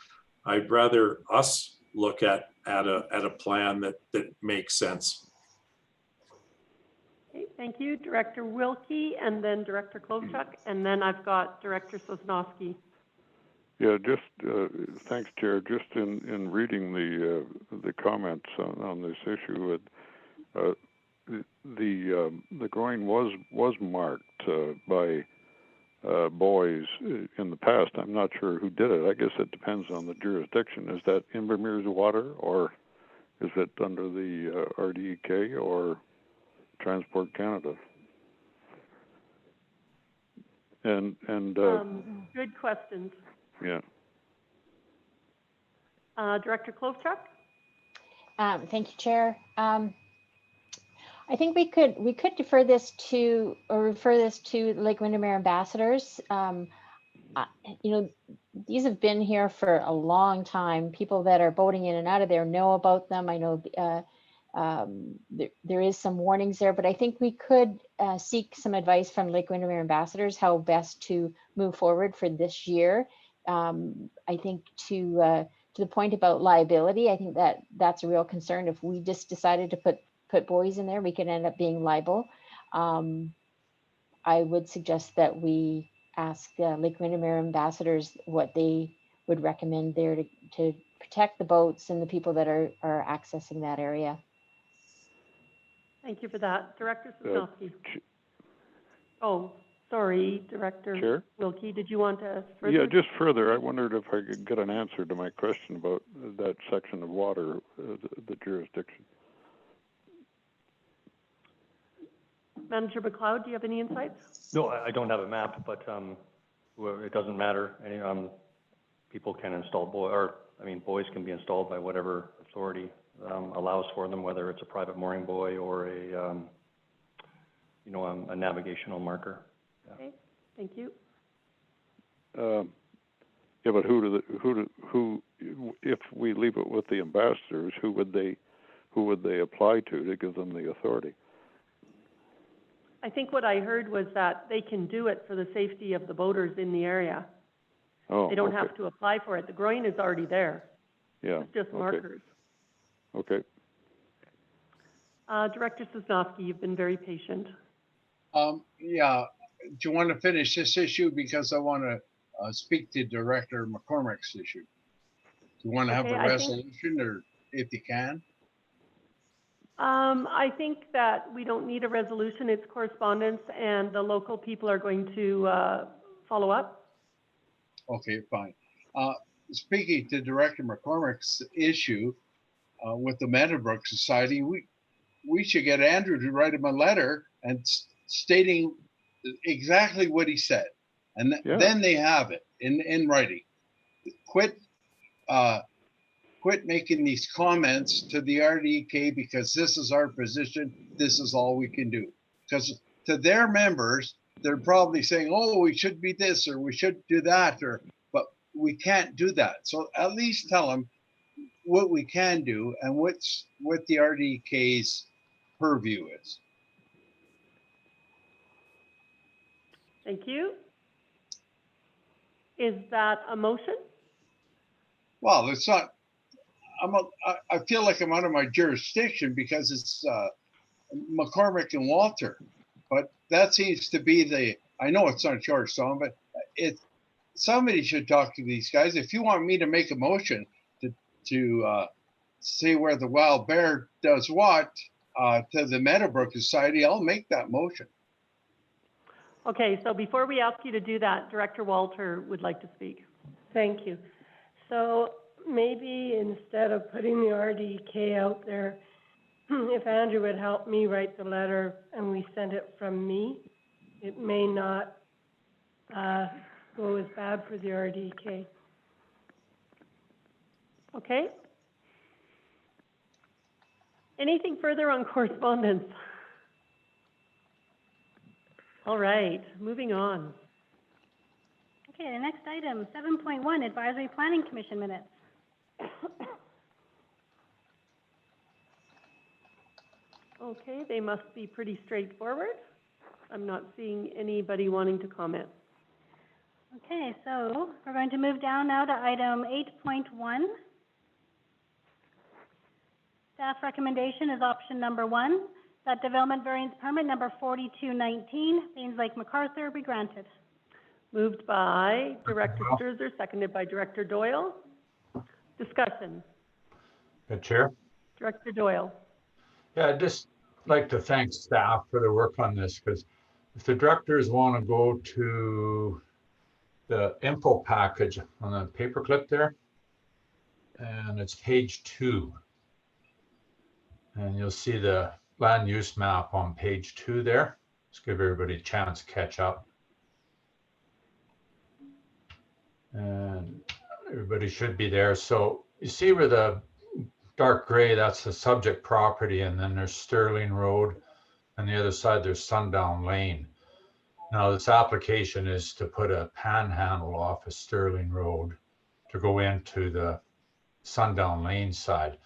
I'd rather us look at a plan that makes sense. Okay, thank you. Director Wilkie and then Director Klovchuk, and then I've got Director Sosnowski. Yeah, just thanks, Chair. Just in reading the comments on this issue, the groin was marked by buoys in the past. I'm not sure who did it. I guess it depends on the jurisdiction. Is that Invermere's water, or is it under the RDEK or Transport Canada? And good questions. Yeah. Director Klovchuk? Thank you, Chair. I think we could defer this to, or refer this to Lake Windermere ambassadors. You know, these have been here for a long time. People that are boating in and out of there know about them. I know there is some warnings there, but I think we could seek some advice from Lake Windermere ambassadors how best to move forward for this year. I think to the point about liability, I think that's a real concern. If we just decided to put buoys in there, we could end up being liable. I would suggest that we ask Lake Windermere ambassadors what they would recommend there to protect the boats and the people that are accessing that area. Thank you for that. Director Sosnowski. Oh, sorry, Director Chair? Wilkie, did you want to further? Yeah, just further, I wondered if I could get an answer to my question about that section of water, the jurisdiction. Manager McLeod, do you have any insights? No, I don't have a map, but it doesn't matter. Any people can install buoys can be installed by whatever authority allows for them, whether it's a private mooring buoy or a navigational marker. Yeah. Okay, thank you. Yeah, but who if we leave it with the ambassadors, who would they apply to give them the authority? I think what I heard was that they can do it for the safety of the boaters in the area. Oh, they don't okay. have to apply for it. The groin is already there. Yeah. It's just markers. Okay. Director Sosnowski, you've been very patient. Yeah. Do you want to finish this issue? Because I want to speak to Director McCormick's issue. Do you want to have a resolution, or if you can? I think that we don't need a resolution. It's correspondence, and the local people are going to follow up. Okay, fine. Speaking to Director McCormick's issue with the Meadowbrook Society, we should get Andrew to write him a letter and stating exactly what he said. And then they have it in writing. Quit making these comments to the RDK because this is our position. This is all we can do. Because to their members, they're probably saying, oh, we should be this or we should do that, but we can't do that. So at least tell them what we can do and what the RDK's purview is. Thank you. Is that a motion? Well, it's not. I feel like I'm out of my jurisdiction because it's McCormick and Walter, but that seems to be I know it's not your song, but somebody should talk to these guys. If you want me to make a motion to see where the wild bear does what to the Meadowbrook Society, I'll make that motion. Okay, so before we ask you to do that, Director Walter would like to speak. Thank you. So maybe instead of putting the RDK out there, if Andrew would help me write the letter and we send it from me, it may not go as bad for the RDK. Okay. Anything further on correspondence? All right, moving on. Okay, the next item, 7.1, Advisory Planning Commission minutes. Okay, they must be pretty straightforward. I'm not seeing anybody wanting to comment. Okay, so we're going to move down now to item 8.1. Staff recommendation is option number 1, that development variance permit number 4219, Baines Lake MacArthur, be granted. Moved by Director Sturzer, seconded by Director Doyle. Discussion. Good, Chair. Director Doyle. Yeah, I'd just like to thank staff for their work on this, because if the directors want to go to the info package on the paperclip there, and it's page 2. And you'll see the land use map on page 2 there. Just give everybody a chance to catch up. And everybody should be there. So you see where the dark gray, that's the subject property, and then there's Sterling Road, and the other side there's Sundown Lane. Now this application is to put a panhandle off of Sterling Road to go into the Sundown Lane side.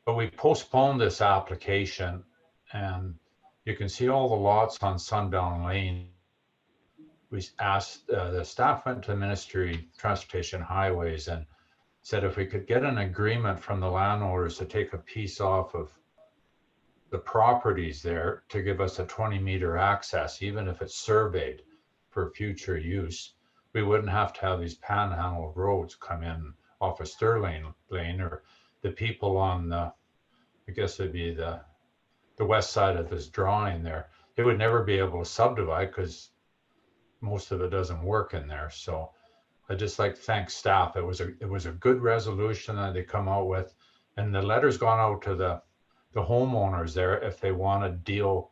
But we postponed this application, and you can see all the lots on Sundown Lane. We asked, the staff went to the Ministry of Transportation Highways and said if we could get an agreement from the landowners to take a piece off of the properties there to give us a 20-meter access, even if it's surveyed for future use, we wouldn't have to have these panhandle roads come in off of Sterling Lane, or the people on the, I guess it'd be the west side of this drawing there, they would never be able to subdivide because most of it doesn't work in there. So I'd just like to thank staff. It was a good resolution that they come out with, and the letter's gone out to the homeowners there if they want to deal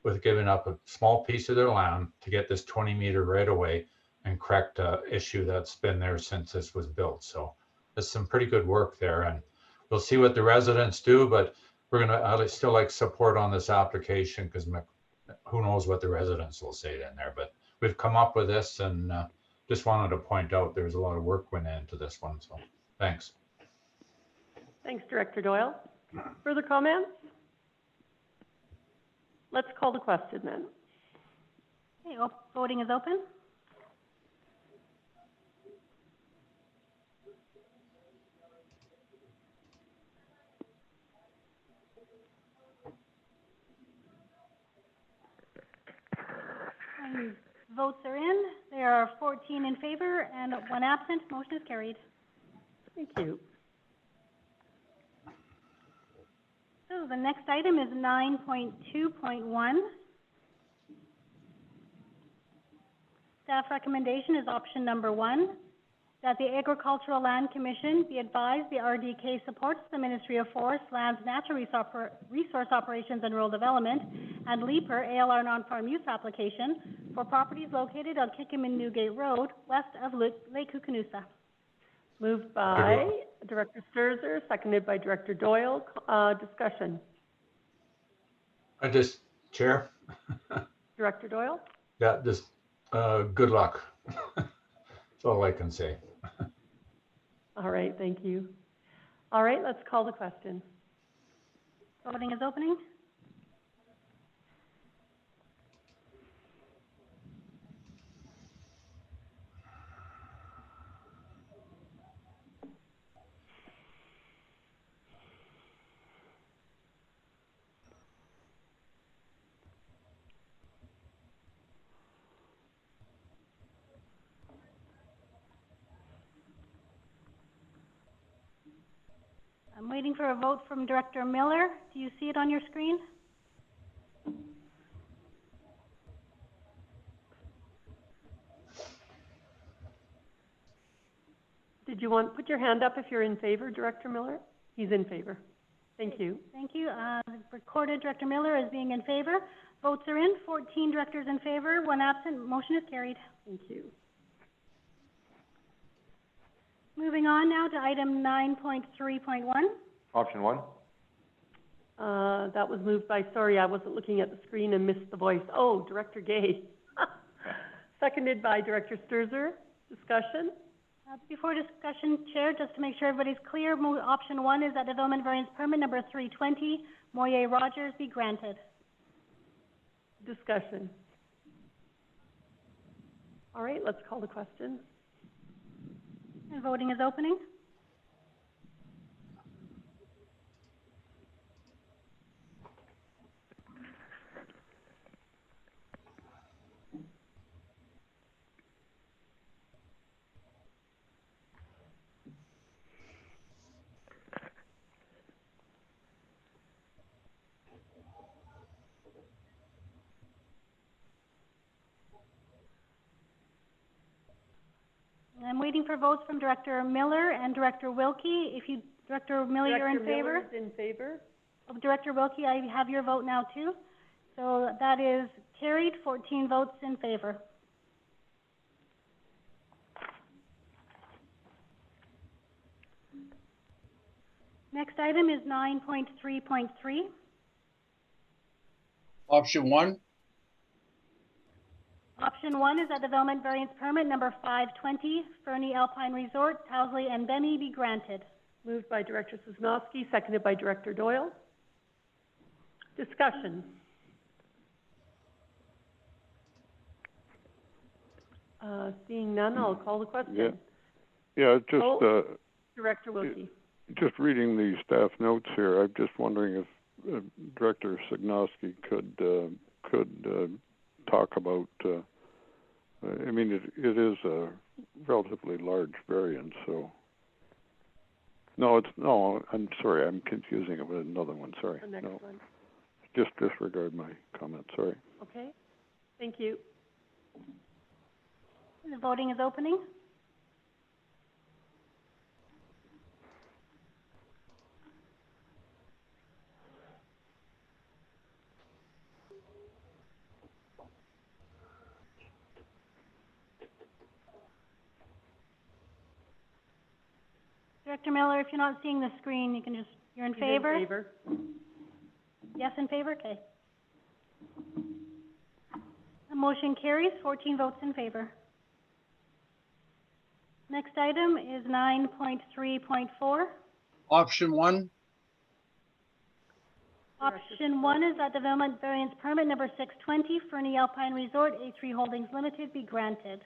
with giving up a small piece of their land to get this 20-meter right away and correct an issue that's been there since this was built. So there's some pretty good work there, and we'll see what the residents do, but I'd still like support on this application because who knows what the residents will say in there. But we've come up with this, and just wanted to point out there's a lot of work went into this one. So thanks. Thanks, Director Doyle. Further comments? Let's call the question then. Okay, voting is open. And votes are in. There are 14 in favor and 1 absent. Motion is carried. Thank you. So the next item is 9.2.1. Staff recommendation is option number 1, that the Agricultural Land Commission be advised the RDK supports the Ministry of Forests, Lands, Natural Resource Operations and Rural Development and LEAPR ALR non-farm use application for properties located on Kickaman Newgate Road, west of Lake Koocanusa. Moved by Director Sturzer, seconded by Director Doyle. Discussion. Chair, Director Doyle? yeah, good luck. That's all I can say. All right, thank you. All right, let's call the question. Voting is opening. I'm waiting for a vote from Director Miller. Do you see it on your screen? Did you want, put your hand up if you're in favor, Director Miller? He's in favor. Thank you. Thank you. Recorded Director Miller as being in favor. Votes are in. 14 directors in favor, 1 absent. Motion is carried. Thank you. Moving on now to item 9.3.1. Option 1. That was moved by, sorry, I wasn't looking at the screen and missed the voice. Oh, Director Gay. Seconded by Director Sturzer. Discussion? Before discussion, Chair, just to make sure everybody's clear, option 1 is that development variance permit number 320, Moyer Rogers, be granted. Discussion. All right, let's call the question. And voting is opening. I'm waiting for votes from Director Miller and Director Wilkie. If you, Director Miller, you're in favor? Director Miller is in favor. Director Wilkie, I have your vote now too. So that is carried, 14 votes in favor. Next item is 9.3.3. Option 1. Option 1 is that development variance permit number 520, Fernie Alpine Resort, Towsley and Bemmy be granted. Moved by Director Sosnowski, seconded by Director Doyle. Discussion. Seeing none, I'll call the question. Yeah, just Director Wilkie. just reading the staff notes here. I'm just wondering if Director Sosnowski could talk about. I mean, it is a relatively large variance, so. No, I'm sorry, I'm confusing it with another one, sorry. The next one. Just disregard my comment, sorry. Okay, thank you. The voting is opening. Director Miller, if you're not seeing the screen, you can just, you're in favor? In favor. Yes, in favor? Okay. The motion carries, 14 votes in favor. Next item is 9.3.4. Option 1. Option 1 is that development variance permit number 620, Fernie Alpine Resort, A3 Holdings Limited, be granted.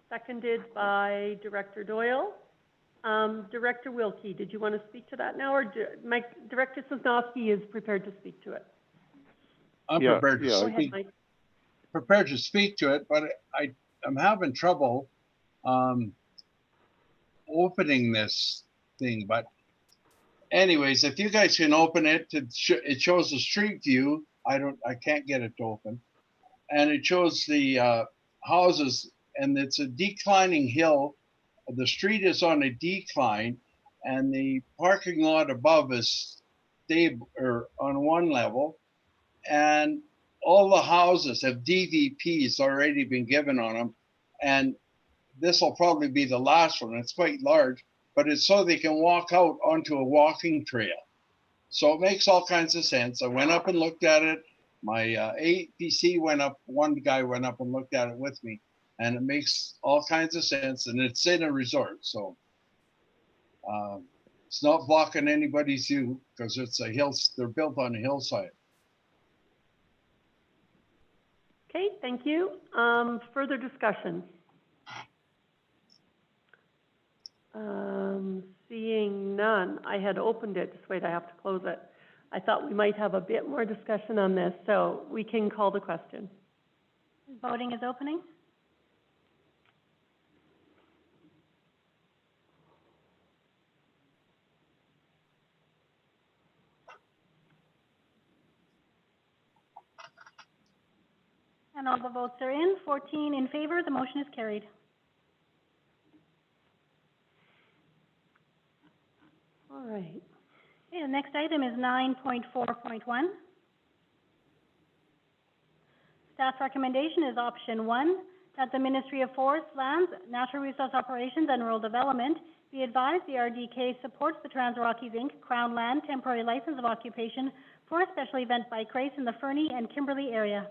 Seconded by Director Doyle. Director Wilkie, did you want to speak to that now, or Director Sosnowski is prepared to speak to it? I'm prepared to speak to it, but I'm having trouble opening this thing. But anyways, if you guys can open it, it shows the street view. I can't get it to open, and it shows the houses, and it's a declining hill the street is on a decline and the parking lot above is stable or on one level, and all the houses have DVPs already been given on them, and this will probably be the last one. It's quite large, but it's so they can walk out onto a walking trail. So it makes all kinds of sense. I went up and looked at it. My APC went up, one guy went up and looked at it with me, and it makes all kinds of sense, and it's in a resort, so it's not blocking anybody's view because it's a hill, they're built on a hillside. Okay, thank you. Further discussion? Seeing none, I had opened it. Just wait, I have to close it. I thought we might have a bit more discussion on this, so we can call the question. Voting is opening. And all the votes are in. 14 in favor. The motion is carried. All right. Okay, the next item is 9.4.1. Staff recommendation is option 1, that the Ministry of Forests, Lands, Natural Resource Operations, and Rural Development be advised the RDK supports the Trans-Rockies Inc. Crown Land Temporary License of Occupation for a special event bike race in the Fernie and Kimberley area.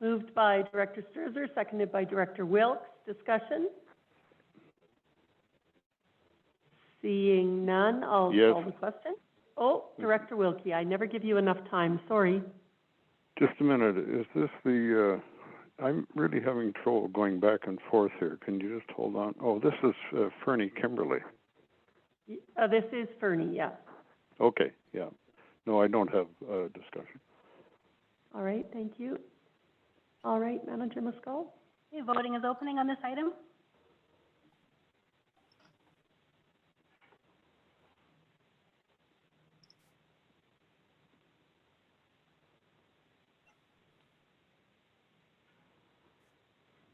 Moved by Director Sturzer, seconded by Director Wilkes. Discussion? Seeing none, I'll call the question. Oh, Director Wilkie, I never give you enough time, sorry. Just a minute, is this the, I'm really having trouble going back and forth here. Can you just hold on? Oh, this is Fernie Kimberley. This is Fernie, yeah. Okay, yeah. No, I don't have discussion. All right, thank you. All right, Manager Muscall. Okay, voting is opening on this item.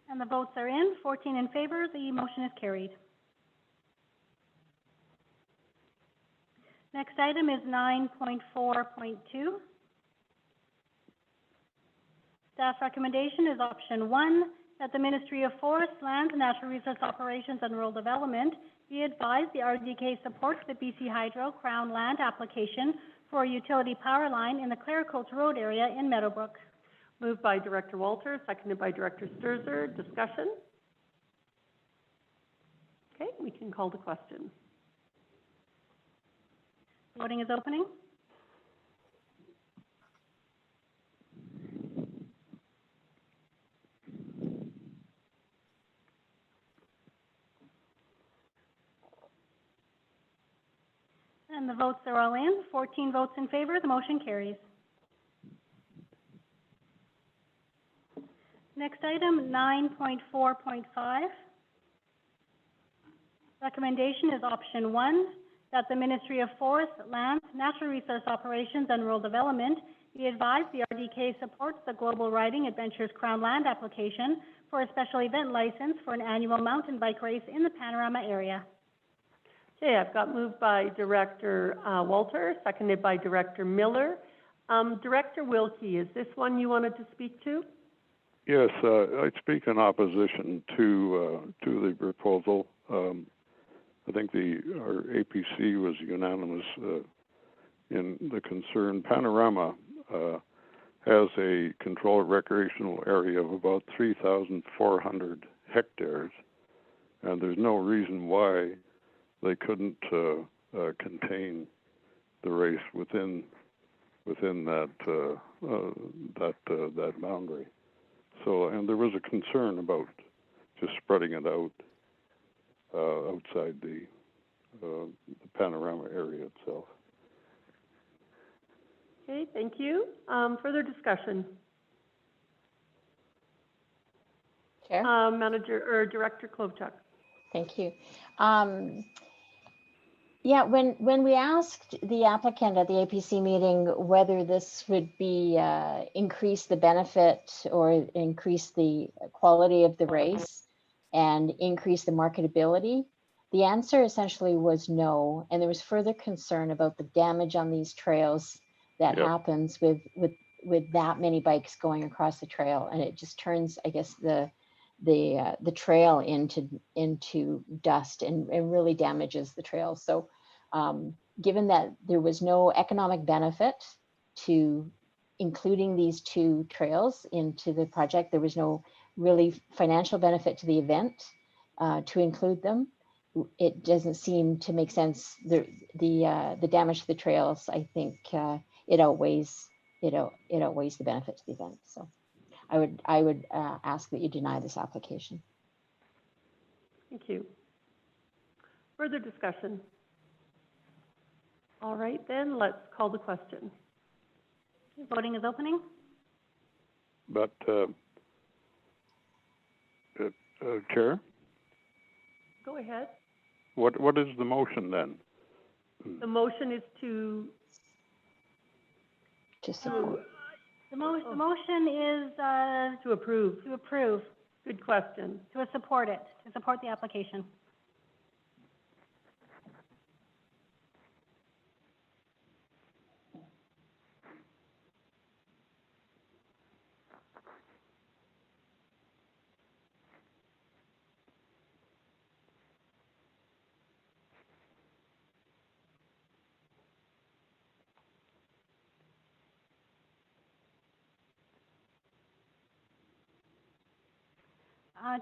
And the votes are in. 14 in favor. The motion is carried. Next item is 9.4.2. Staff recommendation is option 1, that the Ministry of Forests, Lands, Natural Resource Operations, and Rural Development be advised the RDK supports the BC Hydro Crown Land application for a utility power line in the Clarecoats Road area in Meadowbrook. Moved by Director Walter, seconded by Director Sturzer. Discussion? Okay, we can call the question. Voting is opening. And the votes are all in. 14 votes in favor. The motion carries. Next item, 9.4.5. Recommendation is option 1, that the Ministry of Forests, Lands, Natural Resource Operations, and Rural Development be advised the RDK supports the Global Riding Adventures Crown Land application for a special event license for an annual mountain bike race in the Panorama area. Okay, I've got moved by Director Walter, seconded by Director Miller. Director Wilkie, is this one you wanted to speak to? Yes, I speak in opposition to the proposal. I think our APC was unanimous in the concern. Panorama has a controlled recreational area of about 3,400 hectares, and there's no reason why they couldn't contain the race within that boundary. So, and there was a concern about just spreading it out outside the Panorama area itself. Okay, thank you. Further discussion? Chair? Manager or Director Klovchuk. Thank you. Yeah, when we asked the applicant at the APC meeting whether this would be increase the benefit or increase the quality of the race, and increase the marketability? The answer essentially was no, and there was further concern about the damage on these trails that Yep. happens with that many bikes going across the trail, and it just turns, I guess, the trail into dust and really damages the trail. So given that there was no economic benefit to including these two trails into the project, there was no really financial benefit to the event to include them. It doesn't seem to make sense. The damage to the trails, I think, it outweighs the benefit to the event. So I would ask that you deny this application. Thank you. Further discussion? All right, then let's call the question. Voting is opening. But, Chair, Go ahead. what is the motion then? The motion is to support. The motion is to approve. to approve, Good question. to support it, to support the application.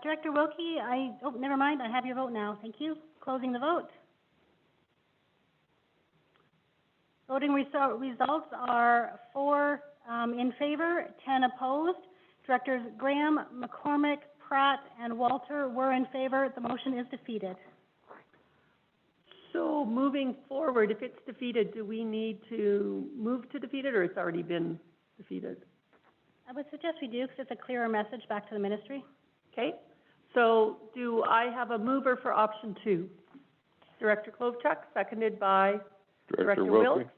Director Wilkie, never mind, I have your vote now. Thank you. Closing the vote. Voting results are 4 in favor, 10 opposed. Directors Graham, McCormick, Pratt, and Walter were in favor. The motion is defeated. So moving forward, if it's defeated, do we need to move to defeat it, or it's already been defeated? I would suggest we do, because it's a clearer message back to the ministry. Okay, so do I have a mover for option 2? Director Klovchuk, seconded by Director Wilkie. Wilkes?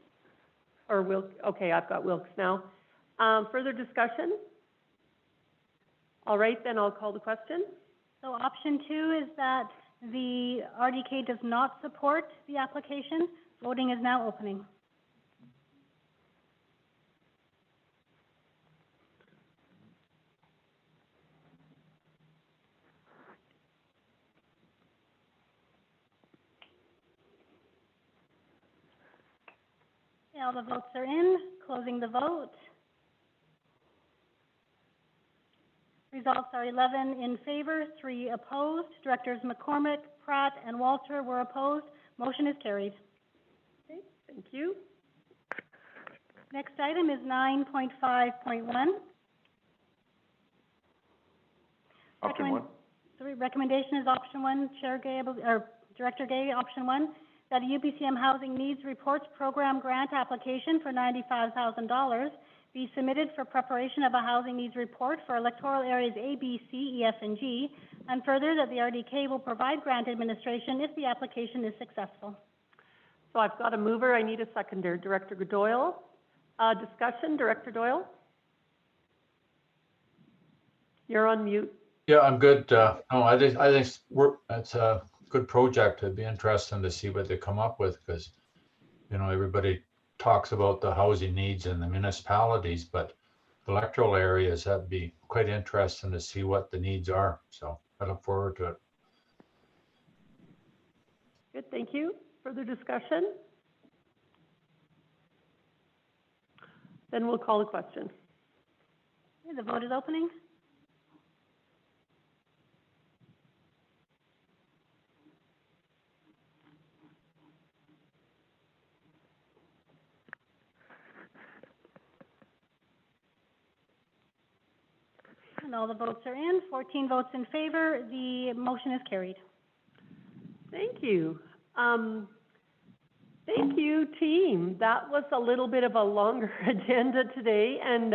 Or Wilkes, okay, I've got Wilkes now. Further discussion? All right, then I'll call the question. So option 2 is that the RDK does not support the application. Voting is now opening. Okay, all the votes are in. Closing the vote. Results are 11 in favor, 3 opposed. Directors McCormick, Pratt, and Walter were opposed. Motion is carried. Okay, thank you. Next item is 9.5.1. Option 1. Sorry, recommendation is option 1, Chair Gay, or Director Gay, option 1, that a UBCM Housing Needs Reports Program grant application for $95,000 be submitted for preparation of a housing needs report for electoral areas A, B, C, E, F, and G, and further that the RDK will provide grant administration if the application is successful. So I've got a mover, I need a seconder. Director Doyle, discussion, Director Doyle? You're on mute. Yeah, I'm good. No, I think it's a good project. It'd be interesting to see what they come up with, because, you know, everybody talks about the housing needs in the municipalities, but electoral areas, that'd be quite interesting to see what the needs are. So I look forward to it. Good, thank you. Further discussion? Then we'll call the question. Okay, the vote is opening. And all the votes are in. 14 votes in favor. The motion is carried. Thank you. Thank you, team. That was a little bit of a longer agenda today, and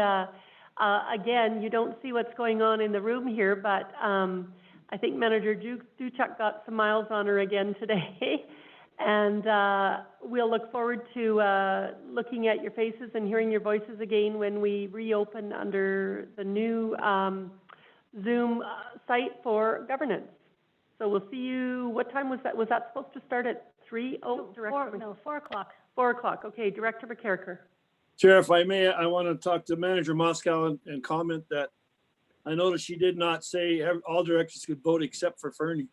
again, you don't see what's going on in the room here, but I think Manager Duchuk got some miles on her again today, and we'll look forward to looking at your faces and hearing your voices again when we reopen under the new Zoom site for governance. So we'll see you, what time was that? Was that supposed to start at 3? Oh, Director. 4 o'clock. 4 o'clock. Okay, Director McCarricker. Chair, if I may, I want to talk to Manager Moscow and comment that I noticed she did not say all directors could vote except for Fernie.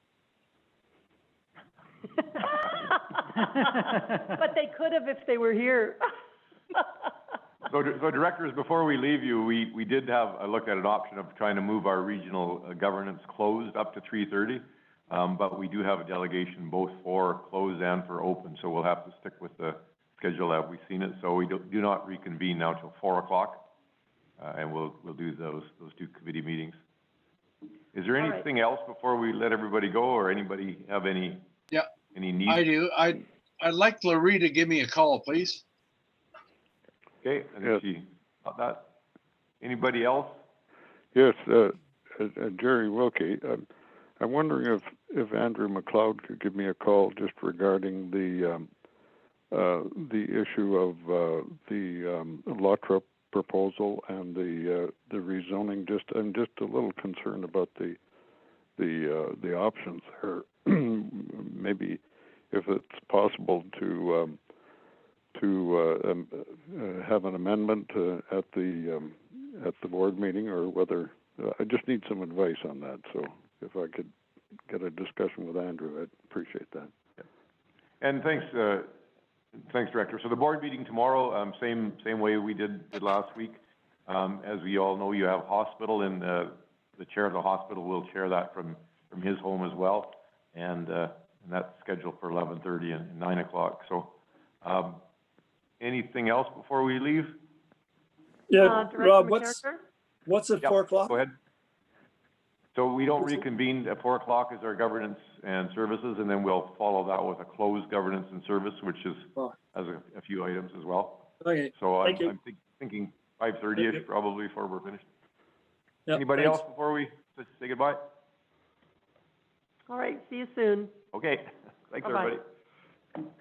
But they could have if they were here. So directors, before we leave you, we did have a look at an option of trying to move our regional governance closed up to 3:30. But we do have a delegation both for closed and for open, so we'll have to stick with the schedule that we've seen it. So we do not reconvene now till 4 o'clock, and we'll do those 2 committee meetings. Is there anything else before we let everybody go, or anybody have any needs? I do. I'd like Larry to give me a call, please. Okay, I think she got that. Anybody else? Yes, Jerry Wilkie. I'm wondering if Andrew McLeod could give me a call just regarding the issue of the LATRA proposal and the rezoning. I'm just a little concerned about the options there. Maybe if it's possible to have an amendment at the board meeting, or whether I just need some advice on that. So if I could get a discussion with Andrew, I'd appreciate that. And thanks, Director. So the board meeting tomorrow, same way we did last week. As we all know, you have hospital, and the chair of the hospital will chair that from his home as well, and that's scheduled for 11:30 and 9 o'clock. So anything else before we leave? Yeah, Rob, McCarricker? what's at 4 o'clock? Go ahead. So we don't reconvene at 4 o'clock as our governance and services, and then we'll follow that with a closed governance and service, which is has a few items as well. Okay. So Thank I'm thinking 5:30ish Thank you. probably before we're finished. Yep, Anybody thanks. else before we say goodbye? All right, see you soon. Okay, thanks Bye-bye. everybody.